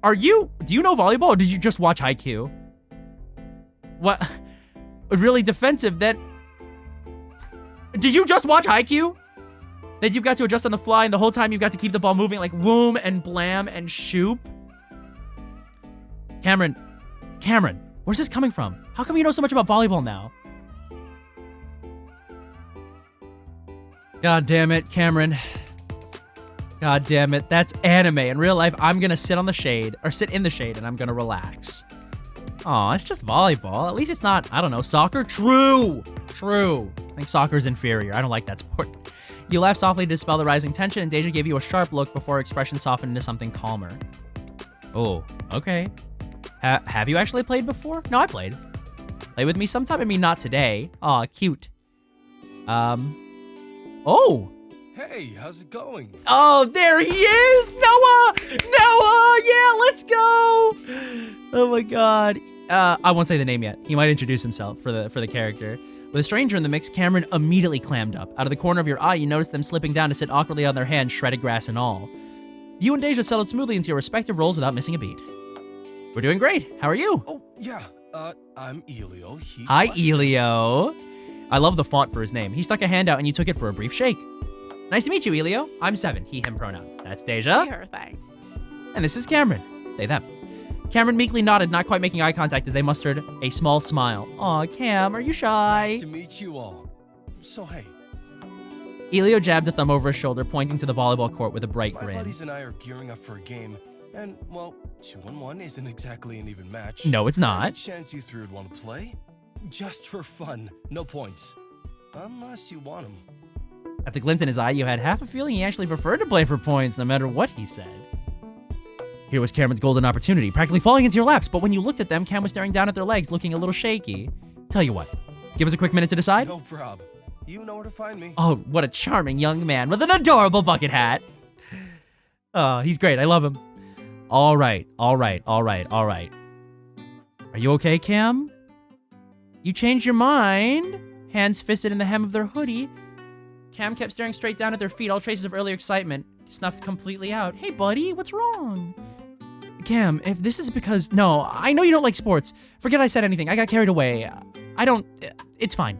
Speaker 1: Do you know volleyball or did you just watch Haikyuu? What? Really defensive, then. Did you just watch Haikyuu? That you've got to adjust on the fly and the whole time you've got to keep the ball moving like whoom and blam and shoop? Cameron, where's this coming from? How come you know so much about volleyball now? God damn it, Cameron. God damn it, that's anime. In real life, I'm gonna sit in the shade and I'm gonna relax. Aw, it's just volleyball. At least it's not, I don't know, soccer? True. I think soccer's inferior. I don't like that sport. You laughed softly to dispel the rising tension, and Deja gave you a sharp look before her expression softened into something calmer. Oh, okay. Have you actually played before? No, I played. Play with me sometime? I mean, not today. Aw, cute. Oh!
Speaker 7: Hey, how's it going?
Speaker 1: Oh, there he is! Noah! Yeah, let's go! Oh my god. I won't say the name yet. He might introduce himself for the character. With a stranger in the mix, Cameron immediately clammed up. Out of the corner of your eye, you noticed them slipping down to sit awkwardly on their hands, shredded grass and all. You and Deja settled smoothly into your respective roles without missing a beat. We're doing great. How are you?
Speaker 7: Oh, yeah. I'm Elio.
Speaker 1: Hi, Elio. I love the font for his name. He stuck a hand out and you took it for a brief shake. Nice to meet you, Elio. I'm 7, he, him pronouns. That's Deja.
Speaker 3: Her thing.
Speaker 1: And this is Cameron. They, them. Cameron meekly nodded, not quite making eye contact as they mustered a small smile. Aw, Cam, are you shy?
Speaker 7: Nice to meet you all. So, hey.
Speaker 1: Elio jabbed a thumb over his shoulder, pointing to the volleyball court with a bright
Speaker 7: My
Speaker 1: grin.
Speaker 7: buddies and I are gearing up for a game. And, well, 2-on-1 isn't exactly an even match.
Speaker 1: No, it's not.
Speaker 7: Any chance you three would want to play? Just for fun. No points. Unless you want them.
Speaker 1: At the glint in his eye, you had half a feeling he actually preferred to play for points, no matter what he said. Here was Cameron's golden opportunity, practically falling into your laps, but when you looked at them, Cam was staring down at their legs, looking a little shaky. Tell you what, give us a quick minute to decide.
Speaker 7: No prob. You know where to find me.
Speaker 1: Oh, what a charming young man with an adorable bucket hat. Oh, he's great. I love him. All right. Are you okay, Cam? You changed your mind? Hands fisted in the hem of their hoodie. Cam kept staring straight down at their feet, all traces of earlier excitement snuffed completely out. Hey, buddy, what's wrong? Cam, if this is because... No, I know you don't like sports. Forget I said anything. I got carried away. It's fine.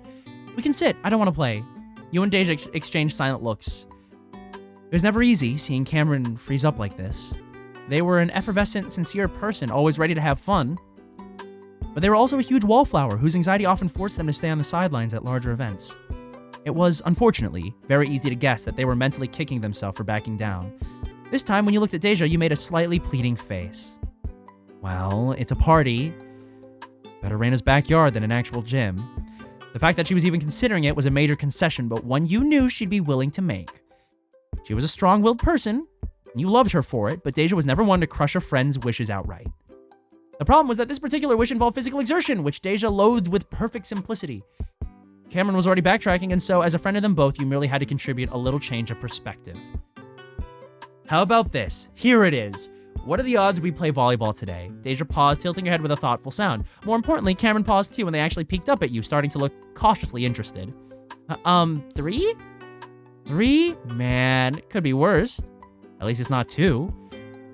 Speaker 1: We can sit. I don't want to play. You and Deja exchanged silent looks. It was never easy seeing Cameron freeze up like this. They were an effervescent, sincere person, always ready to have fun. But they were also a huge wallflower whose anxiety often forced them to stay on the sidelines at larger events. It was, unfortunately, very easy to guess that they were mentally kicking themselves for backing down. This time, when you looked at Deja, you made a slightly pleading face. Well, it's a party. Better Reina's backyard than an actual gym. The fact that she was even considering it was a major concession, but one you knew she'd be willing to make. She was a strong-willed person, and you loved her for it, but Deja was never one to crush a friend's wishes outright. The problem was that this particular wish involved physical exertion, which Deja loathed with perfect simplicity. Cameron was already backtracking, and so as a friend of them both, you merely had to contribute a little change of perspective. How about this? Here it is. What are the odds we play volleyball today? Deja paused, tilting her head with a thoughtful sound. More importantly, Cameron paused too when they actually peeked up at you, starting to look cautiously interested. 3? 3? Man, it could be worse. At least it's not 2.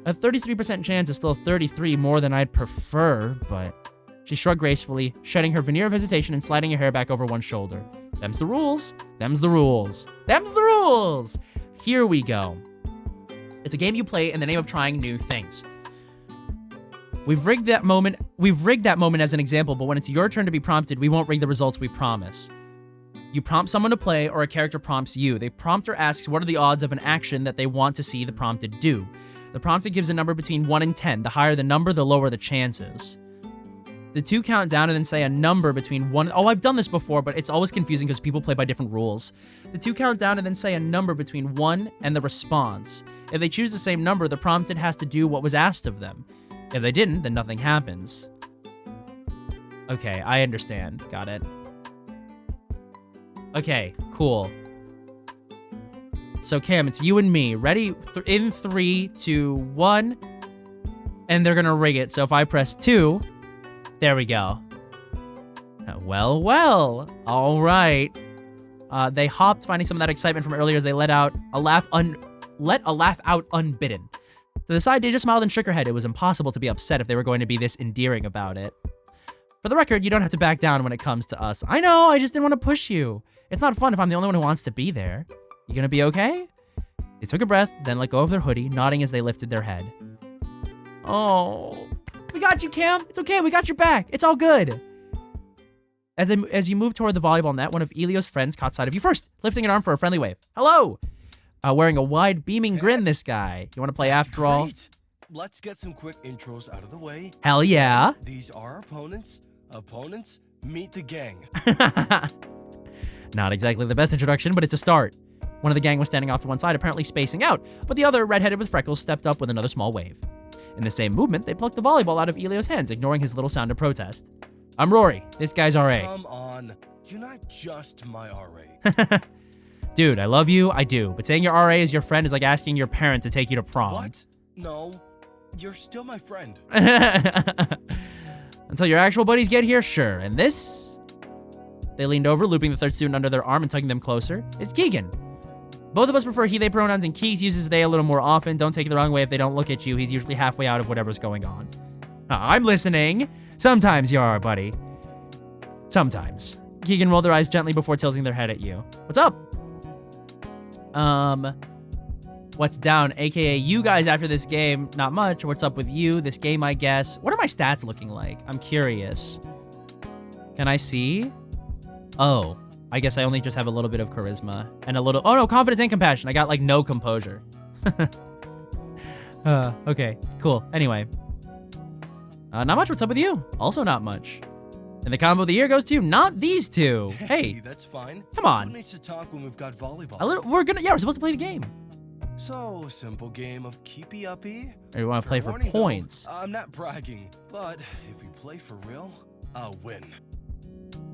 Speaker 1: A 33% chance is still 33 more than I'd prefer, but... She shrugged gracefully, shedding her veneer of hesitation and sliding her hair back over one shoulder. Them's the rules. Them's the rules. Them's the rules! Here we go. It's a game you play in the name of trying new things. We've rigged that moment as an example, but when it's your turn to be prompted, we won't rig the results, we promise. You prompt someone to play, or a character prompts you. The prompter asks what are the odds of an action that they want to see the prompted do. The prompted gives a number between 1 and 10. The higher the number, the lower the chances. The 2 count down and then say a number between 1... Oh, I've done this before, but it's always confusing because people play by different rules. The 2 count down and then say a number between 1 and the response. If they choose the same number, the prompted has to do what was asked of them. If they didn't, then nothing happens. Okay, I understand. Got it. Okay, cool. So, Cam, it's you and me. Ready? In 3, 2, 1. And they're gonna rig it. So if I press 2... There we go. Well. All right. They hopped, finding some of that excitement from earlier as they let a laugh out unbidden. To the side, Deja smiled and shook her head. It was impossible to be upset if they were going to be this endearing about it. For the record, you don't have to back down when it comes to us. I know, I just didn't want to push you. It's not fun if I'm the only one who wants to be there. You gonna be okay? They took a breath, then let go of their hoodie, nodding as they lifted their head. Oh, we got you, Cam. It's okay, we got your back. It's all good. As you move toward the volleyball net, one of Elio's friends caught sight of you first, lifting an arm for a friendly wave. Hello! Wearing a wide, beaming grin, this guy. You want to play after all?
Speaker 7: Let's get some quick intros out of the way.
Speaker 1: Hell yeah.
Speaker 7: These are our opponents. Opponents, meet the gang.
Speaker 1: Not exactly the best introduction, but it's a start. One of the gang was standing off to one side, apparently spacing out, but the other, redheaded with freckles, stepped up with another small wave. In the same movement, they plucked the volleyball out of Elio's hands, ignoring his little sound of protest. I'm Rory. This guy's RA.
Speaker 7: Come on. You're not just my RA.
Speaker 1: Dude, I love you, I do, but saying your RA is your friend is like asking your parent to take you to prom.
Speaker 7: What? No, you're still my friend.
Speaker 1: Until your actual buddies get here, sure. And this? They leaned over, looping the third student under their arm and tugging them closer. It's Keegan. Both of us prefer he, they pronouns, and Keys uses they a little more often. Don't take it the wrong way if they don't look at you. He's usually halfway out of whatever's going on. I'm listening. Sometimes you are, buddy. Sometimes. Keegan rolled their eyes gently before tilting their head at you. What's up? What's down? AKA you guys after this game. Not much. What's up with you? This game, I guess. What are my stats looking like? I'm curious. Can I see? Oh, I guess I only just have a little bit of charisma and a little, oh no, confidence and compassion. I got like no composure. Okay, cool. Anyway, not much. What's up with you? Also not much. And the combo of the year goes to not these two. Hey,
Speaker 7: that's fine.
Speaker 1: Come on.
Speaker 7: Who needs to talk when we've got volleyball?
Speaker 1: We're supposed to play the game.
Speaker 7: So, simple game of keepy uppy.
Speaker 1: Or you want to play for
Speaker 7: warning,
Speaker 1: points?
Speaker 7: though, I'm not bragging, but if we play for real, I'll win.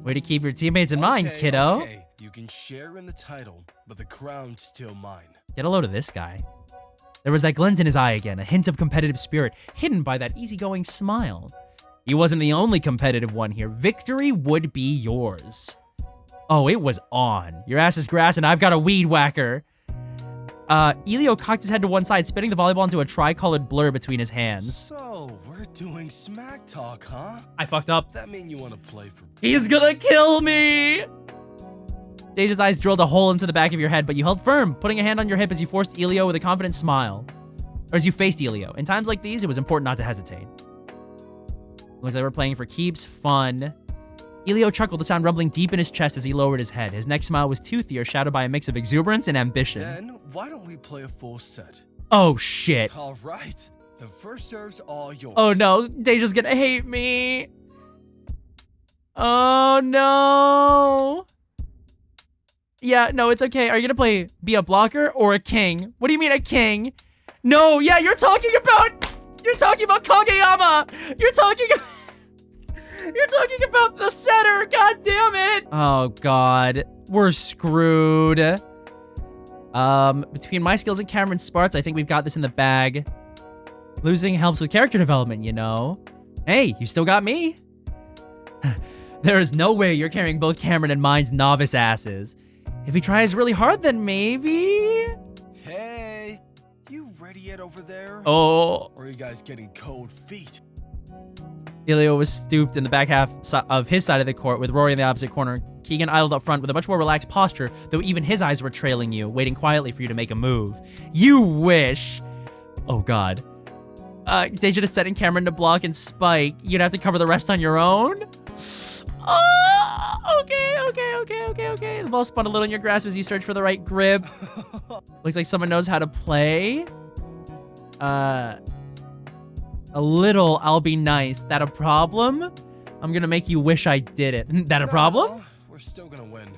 Speaker 1: Way to keep your teammates in mind, kiddo.
Speaker 7: Okay, you can share in the title, but the crown's still mine.
Speaker 1: Get a load of this guy. There was that glint in his eye again, a hint of competitive spirit, hidden by that easygoing smile. He wasn't the only competitive one here. Victory would be yours. Oh, it was on. Your ass is grass and I've got a weed whacker. Elio cocked his head to one side, spinning the volleyball into a tricolored blur between his hands.
Speaker 7: So, we're doing smack talk, huh?
Speaker 1: I fucked up.
Speaker 7: That mean you want to play for...
Speaker 1: He's gonna kill me! Deja's eyes drilled a hole into the back of your head, but you held firm, putting a hand on your hip as you forced Elio with a confident smile. Or as you faced Elio. In times like these, it was important not to hesitate. Looks like we're playing for keeps, fun. Elio chuckled, the sound rumbling deep in his chest as he lowered his head. His next smile was toothier, shadowed by a mix of exuberance and ambition.
Speaker 7: Then, why don't we play a full set?
Speaker 1: Oh, shit.
Speaker 7: All right. The first serve's all yours.
Speaker 1: Oh, no. Deja's gonna hate me. Oh, no. Yeah, no, it's okay. Are you gonna be a blocker or a king? What do you mean a king? No, yeah, you're talking about Kageyama. You're talking about the setter. God damn it. Oh God, we're screwed. Between my skills and Cameron's smarts, I think we've got this in the bag. Losing helps with character development, you know. Hey, you still got me. There is no way you're carrying both Cameron and mine's novice asses. If he tries really hard, then maybe.
Speaker 7: Hey, you ready yet over there?
Speaker 1: Oh.
Speaker 7: Or are you guys getting cold feet?
Speaker 1: Elio was stooped in the back half of his side of the court with Rory in the opposite corner. Keegan idled up front with a much more relaxed posture, though even his eyes were trailing you, waiting quietly for you to make a move. You wish. Oh God. Deja just setting Cameron to block and spike. You'd have to cover the rest on your own? Oh, okay. The ball spun a little in your grasp as you search for the right grip. Looks like someone knows how to play. A little, I'll be nice. That a problem? I'm gonna make you wish I did it. That a problem?
Speaker 7: No, we're still gonna win.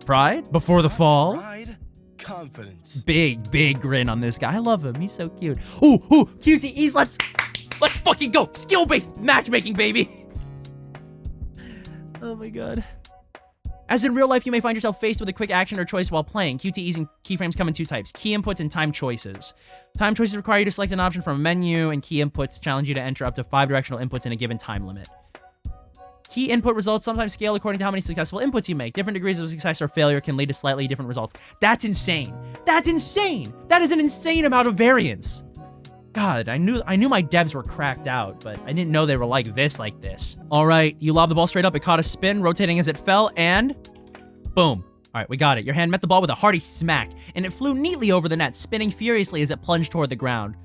Speaker 1: Pride? Before the fall?
Speaker 7: Pride, confidence.
Speaker 1: Big grin on this guy. I love him. He's so cute. Ooh, QTEs. Let's fucking go. Skill-based matchmaking, baby. Oh my God. As in real life, you may find yourself faced with a quick action or choice while playing. QTEs and keyframes come in two types: key inputs and time choices. Time choices require you to select an option from a menu, and key inputs challenge you to enter up to 5 directional inputs in a given time limit. Key input results sometimes scale according to how many successful inputs you make. Different degrees of success or failure can lead to slightly different results. That's insane. That's insane. That is an insane amount of variance. God, I knew my devs were cracked out, but I didn't know they were like this. All right, you lob the ball straight up. It caught a spin, rotating as it fell, and boom. All right, we got it. Your hand met the ball with a hearty smack, and it flew neatly over the net, spinning furiously as it plunged toward the ground.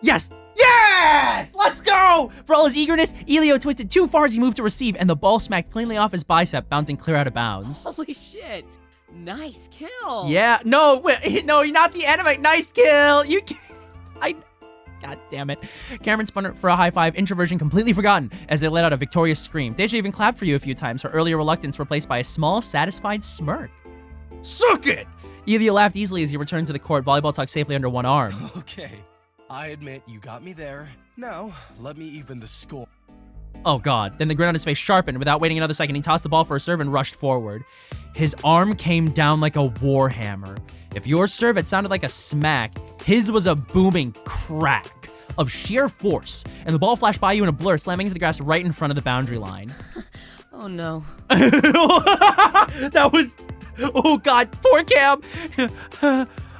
Speaker 1: Yes! Yes! Let's go! For all his eagerness, Elio twisted too far as he moved to receive, and the ball smacked cleanly off his bicep, bouncing clear out of bounds.
Speaker 2: Holy shit. Nice kill.
Speaker 1: Yeah, no, no, you're not the anime. Nice kill. God damn it. Cameron spun it for a high five, introversion completely forgotten as they let out a victorious scream. Deja even clapped for you a few times, her earlier reluctance replaced by a small, satisfied smirk. Suck it! Elio laughed easily as he returned to the court, volleyball tucked safely under one arm.
Speaker 7: Okay, I admit you got me there. Now, let me even the score.
Speaker 1: Oh god. Then the grin on his face sharpened. Without waiting another second, he tossed the ball for a serve and rushed forward. His arm came down like a war hammer. If your serve had sounded like a smack, his was a booming crack of sheer force, and the ball flashed by you in a blur, slamming into the grass right in front of the boundary line.
Speaker 2: Oh no.
Speaker 1: That was... Oh god, poor Cam.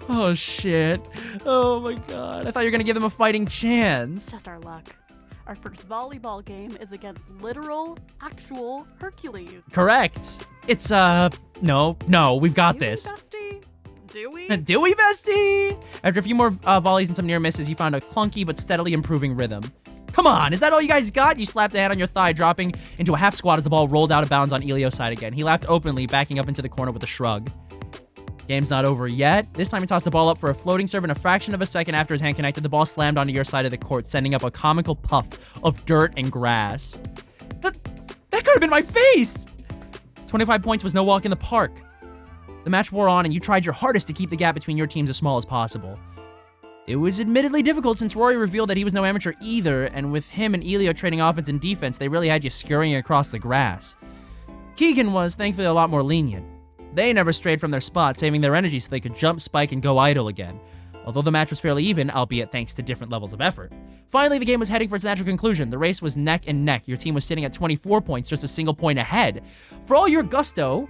Speaker 1: Oh shit. Oh my god. I thought you were gonna give them a fighting chance.
Speaker 3: Just our luck. Our first volleyball game is against literal, actual Hercules.
Speaker 1: Correct. It's, no, we've got this.
Speaker 3: Bestie? Do we?
Speaker 1: Do we, bestie? After a few more volleys and some near misses, you found a clunky but steadily improving rhythm. Come on, is that all you guys got? You slapped a hand on your thigh, dropping into a half squat as the ball rolled out of bounds on Elio's side again. He laughed openly, backing up into the corner with a shrug. Game's not over yet. This time he tossed the ball up for a floating serve, and a fraction of a second after his hand connected, the ball slammed onto your side of the court, sending up a comical puff of dirt and grass. That could have been my face! 25 points was no walk in the park. The match wore on, and you tried your hardest to keep the gap between your teams as small as possible. It was admittedly difficult since Rory revealed that he was no amateur either, and with him and Elio trading offense and defense, they really had you scurrying across the grass. Keegan was, thankfully, a lot more lenient. They never strayed from their spot, saving their energy so they could jump, spike, and go idle again. Although the match was fairly even, albeit thanks to different levels of effort. Finally, the game was heading for its natural conclusion. The race was neck and neck. Your team was sitting at 24 points, just a single point ahead. For all your gusto,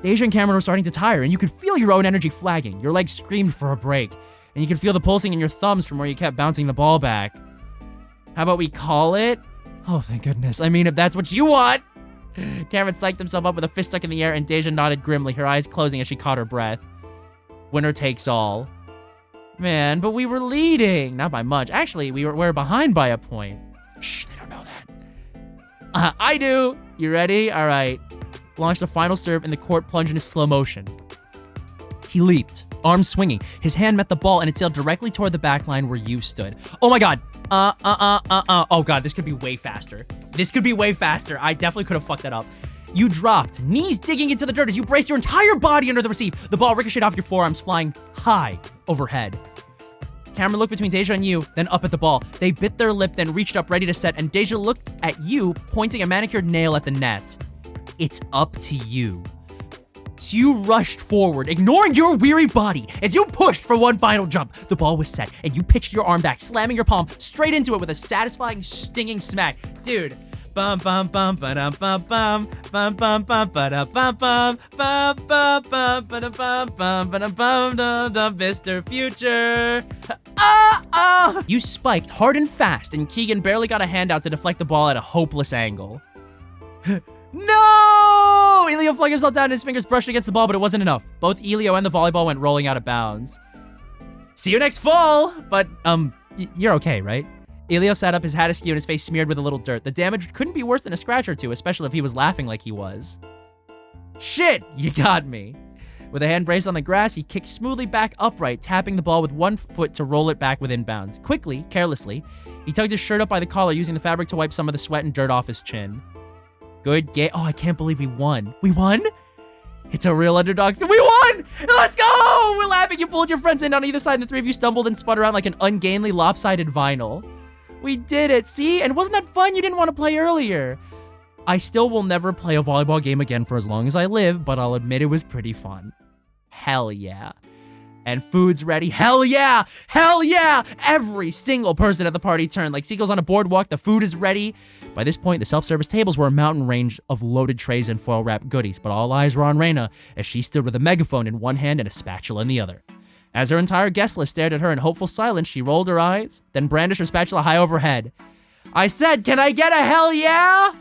Speaker 1: Deja and Cameron were starting to tire, and you could feel your own energy flagging. Your legs screamed for a break, and you could feel the pulsing in your thumbs from where you kept bouncing the ball back. How about we call it? Oh, thank goodness. I mean, if that's what you want. Cameron psyched himself up with a fist stuck in the air, and Deja nodded grimly, her eyes closing as she caught her breath. Winner takes all. Man, but we were leading. Not by much. Actually, we were behind by a point. Shh, they don't know that. I do. You ready? All right. Launched the final serve, and the court plunged into slow motion. He leaped, arms swinging. His hand met the ball, and it sailed directly toward the back line where you stood. Oh my god. Oh god, this could be way faster. This could be way faster. I definitely could have fucked that up. You dropped, knees digging into the dirt as you braced your entire body under the receive. The ball ricocheted off your forearms, flying high overhead. Cameron looked between Deja and you, then up at the ball. They bit their lip, then reached up ready to set, and Deja looked at you, pointing a manicured nail at the net. It's up to you. So you rushed forward, ignoring your weary body. As you pushed for one final jump, the ball was set, and you pitched your arm back, slamming your palm straight into it with a satisfying, stinging smack. Dude. Bum bum bum ba dum bum bum bum bum bum ba da bum bum bum bum bum ba da bum bum ba da bum dum Mr. Future. You spiked hard and fast, and Keegan barely got a hand out to deflect the ball at a hopeless angle. No! Elio flung himself down and his fingers brushed against the ball, but it wasn't enough. Both Elio and the volleyball went rolling out of bounds. See you next fall! But, you're okay, right? Elio sat up, his hat askew and his face smeared with a little dirt. The damage couldn't be worse than a scratch or two, especially if he was laughing like he was. Shit! You got me. With a hand braced on the grass, he kicked smoothly back upright, tapping the ball with one foot to roll it back within bounds. Quickly, carelessly, he tugged his shirt up by the collar, using the fabric to wipe some of the sweat and dirt off his chin. Good game. Oh, I can't believe we won. We won? It's a real underdog. We won! Let's go! We're laughing. You pulled your friends in on either side, and the three of you stumbled and spun around like an ungainly, lopsided vinyl. We did it. See? And wasn't that fun? You didn't want to play earlier. I still will never play a volleyball game again for as long as I live, but I'll admit it was pretty fun. Hell yeah. And food's ready. Hell yeah! Hell yeah! Every single person at the party turned like seagulls on a boardwalk. The food is ready. By this point, the self-service tables were a mountain range of loaded trays and foil-wrapped goodies, but all eyes were on Reyna as she stood with a megaphone in one hand and a spatula in the other. As her entire guest list stared at her in hopeful silence, she rolled her eyes, then brandished her spatula high over her head. I said, can I get a hell yeah?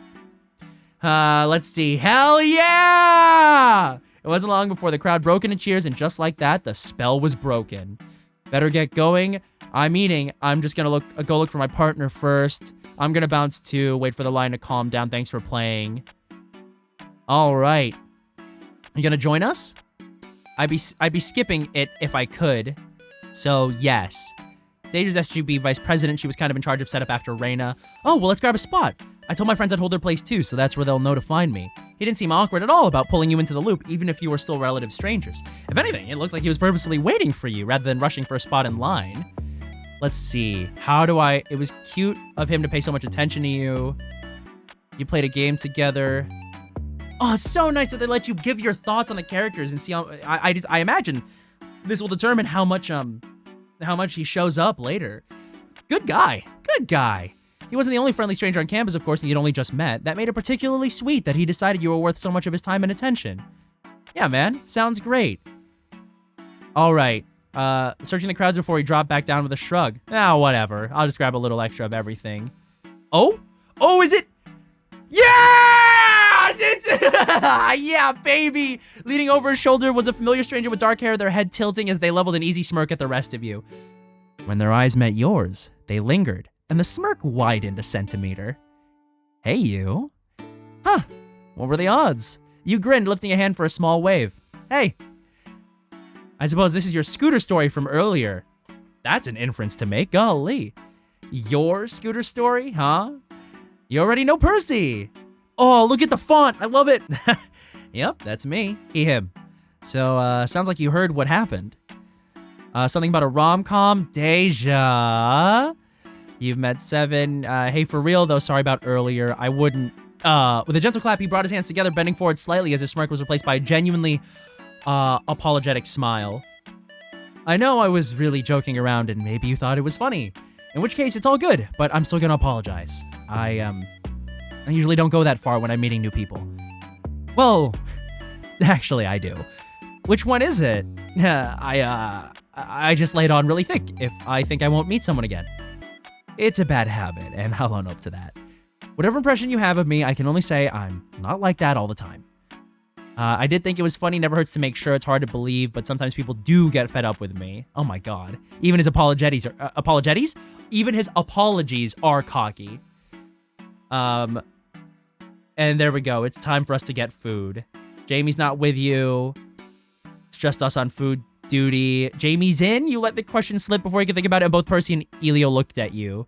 Speaker 1: Let's see. Hell yeah! It wasn't long before the crowd broke into cheers, and just like that, the spell was broken. Better get going. I'm eating. I'm just gonna go look for my partner first. I'm gonna bounce too. Wait for the line to calm down. Thanks for playing. All right. You gonna join us? I'd be skipping it if I could. So yes. Deja's SGB vice president. She was kind of in charge of setup after Reyna. Oh, well, let's grab a spot. I told my friends I'd hold their place too, so that's where they'll know to find me. He didn't seem awkward at all about pulling you into the loop, even if you were still relative strangers. If anything, it looked like he was purposely waiting for you rather than rushing for a spot in line. Let's see. It was cute of him to pay so much attention to you. You played a game together. Oh, it's so nice that they let you give your thoughts on the characters and see how. I imagine this will determine how much he shows up later. Good guy. Good guy. He wasn't the only friendly stranger on campus, of course, and you'd only just met. That made it particularly sweet that he decided you were worth so much of his time and attention. Yeah, man. Sounds great. All right. Searching the crowds before he dropped back down with a shrug. Whatever. I'll just grab a little extra of everything. Oh? Oh, is it? Yeah! Yeah, baby! Leaning over his shoulder was a familiar stranger with dark hair, their head tilting as they leveled an easy smirk at the rest of you. When their eyes met yours, they lingered, and the smirk widened a centimeter. Hey, you. Huh. What were the odds? You grinned, lifting a hand for a small wave. Hey. I suppose this is your scooter story from earlier. That's an inference to make. Golly. Your scooter story, huh? You already know Percy. Oh, look at the font. I love it. Yep, that's me. He, him. So, sounds like you heard what happened. Something about a rom-com. Deja. You've met Seven. Hey, for real, though, sorry about earlier. I wouldn't. With a gentle clap, he brought his hands together, bending forward slightly as his smirk was replaced by a genuinely, apologetic smile. I know I was really joking around, and maybe you thought it was funny. In which case, it's all good, but I'm still gonna apologize. I usually don't go that far when I'm meeting new people. Well, actually, I do. Which one is it? I just laid on really thick if I think I won't meet someone again. It's a bad habit, and I'll own up to that. Whatever impression you have of me, I can only say I'm not like that all the time. I did think it was funny, never hurts to make sure. It's hard to believe, but sometimes people do get fed up with me. Oh my god. Even his apologies Even his apologies are cocky. And there we go. It's time for us to get food. Jamie's not with you. It's just us on food duty. Jamie's in? You let the question slip before you could think about it, and both Percy and Elio looked at you.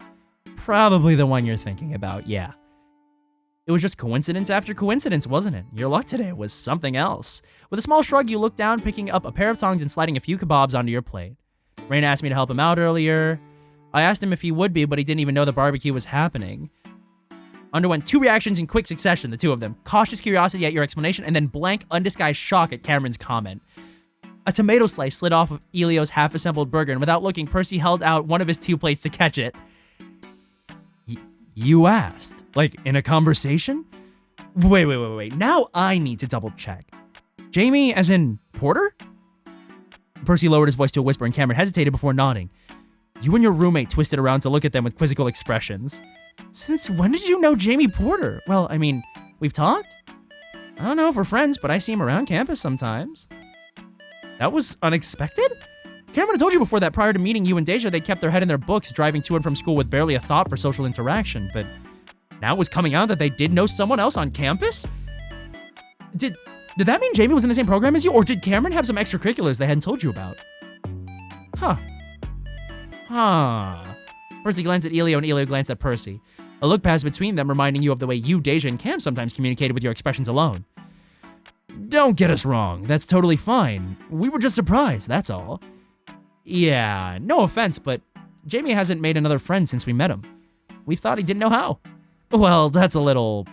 Speaker 1: Probably the one you're thinking about, yeah. It was just coincidence after coincidence, wasn't it? Your luck today was something else. With a small shrug, you looked down, picking up a pair of tongs and sliding a few kebabs onto your plate. Reyna asked me to help him out earlier. I asked him if he would be, but he didn't even know the barbecue was happening. Underwent 2 reactions in quick succession, the 2 of them. Cautious curiosity at your explanation, and then blank, undisguised shock at Cameron's comment. A tomato slice slid off of Elio's half-assembled burger, and without looking, Percy held out one of his 2 plates to catch it. You asked? Like, in a conversation? Wait. Now I need to double-check. Jamie, as in Porter? Percy lowered his voice to a whisper, and Cameron hesitated before nodding. You and your roommate twisted around to look at them with quizzical expressions. Since when did you know Jamie Porter? Well, I mean, we've talked? I don't know if we're friends, but I see him around campus sometimes. That was unexpected? Cameron had told you before that prior to meeting you and Deja, they kept their head in their books, driving to and from school with barely a thought for social interaction, but now it was coming out that they did know someone else on campus? Did that mean Jamie was in the same program as you, or did Cameron have some extracurriculars they hadn't told you about? Huh. Percy glanced at Elio, and Elio glanced at Percy. A look passed between them, reminding you of the way you, Deja, and Cam sometimes communicated with your expressions alone. Don't get us wrong, that's totally fine. We were just surprised, that's all. Yeah, no offense, but Jamie hasn't made another friend since we met him. We thought he didn't know how. Well, that's a little...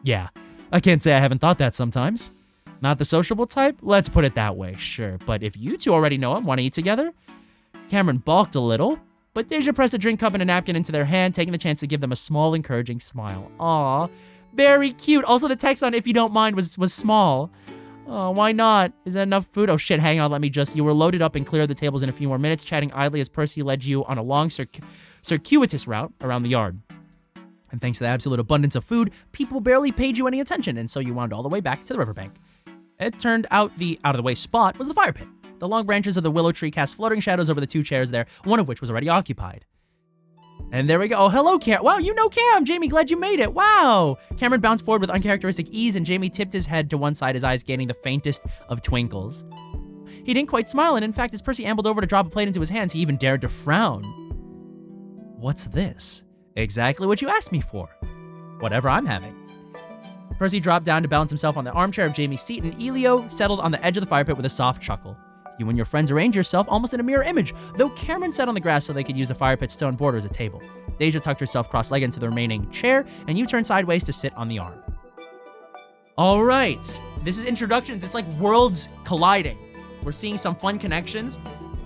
Speaker 1: Yeah, I can't say I haven't thought that sometimes. Not the sociable type? Let's put it that way, sure. But if you two already know him, want to eat together? Cameron balked a little, but Deja pressed a drink cup and a napkin into their hand, taking the chance to give them a small, encouraging smile. Aw, very cute. Also, the text on "if you don't mind" was small. Oh, why not? Is that enough food? Oh shit, hang on, let me just... You were loaded up and cleared the tables in a few more minutes, chatting idly as Percy led you on a long circuitous route around the yard. And thanks to the absolute abundance of food, people barely paid you any attention, and so you wound all the way back to the riverbank. It turned out the out-of-the-way spot was the fire pit. The long branches of the willow tree cast floating shadows over the 2 chairs there, one of which was already occupied. And there we go. Oh, hello, Cam. Wow, you know Cam. Jamie, glad you made it. Wow. Cameron bounced forward with uncharacteristic ease, and Jamie tipped his head to one side, his eyes gaining the faintest of twinkles. He didn't quite smile, and in fact, as Percy ambled over to drop a plate into his hands, he even dared to frown. What's this? Exactly what you asked me for. Whatever I'm having. Percy dropped down to balance himself on the armchair of Jamie's seat, and Elio settled on the edge of the fire pit with a soft chuckle. You and your friends arranged yourself almost in a mirror image, though Cameron sat on the grass so they could use the fire pit's stone border as a table. Deja tucked herself cross-legged into the remaining chair, and you turned sideways to sit on the arm. All right, this is introductions. It's like worlds colliding. We're seeing some fun connections.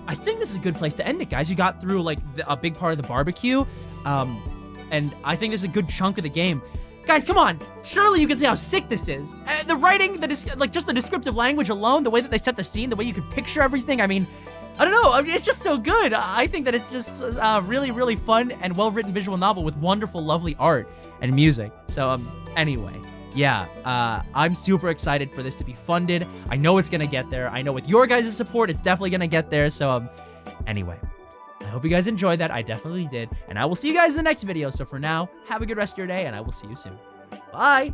Speaker 1: I think this is a good place to end it, guys. You got through like a big part of the barbecue, and I think this is a good chunk of the game. Guys, come on. Surely you can see how sick this is. The writing, just the descriptive language alone, the way that they set the scene, the way you can picture everything. I mean, I don't know. I mean, it's just so good. I think that it's just really, really fun and well-written visual novel with wonderful, lovely art and music. So, anyway, yeah, I'm super excited for this to be funded. I know it's going to get there. I know with your guys' support, it's definitely going to get there. So, anyway. I hope you guys enjoyed that. I definitely did. And I will see you guys in the next video. So for now, have a good rest of your day, and I will see you soon. Bye!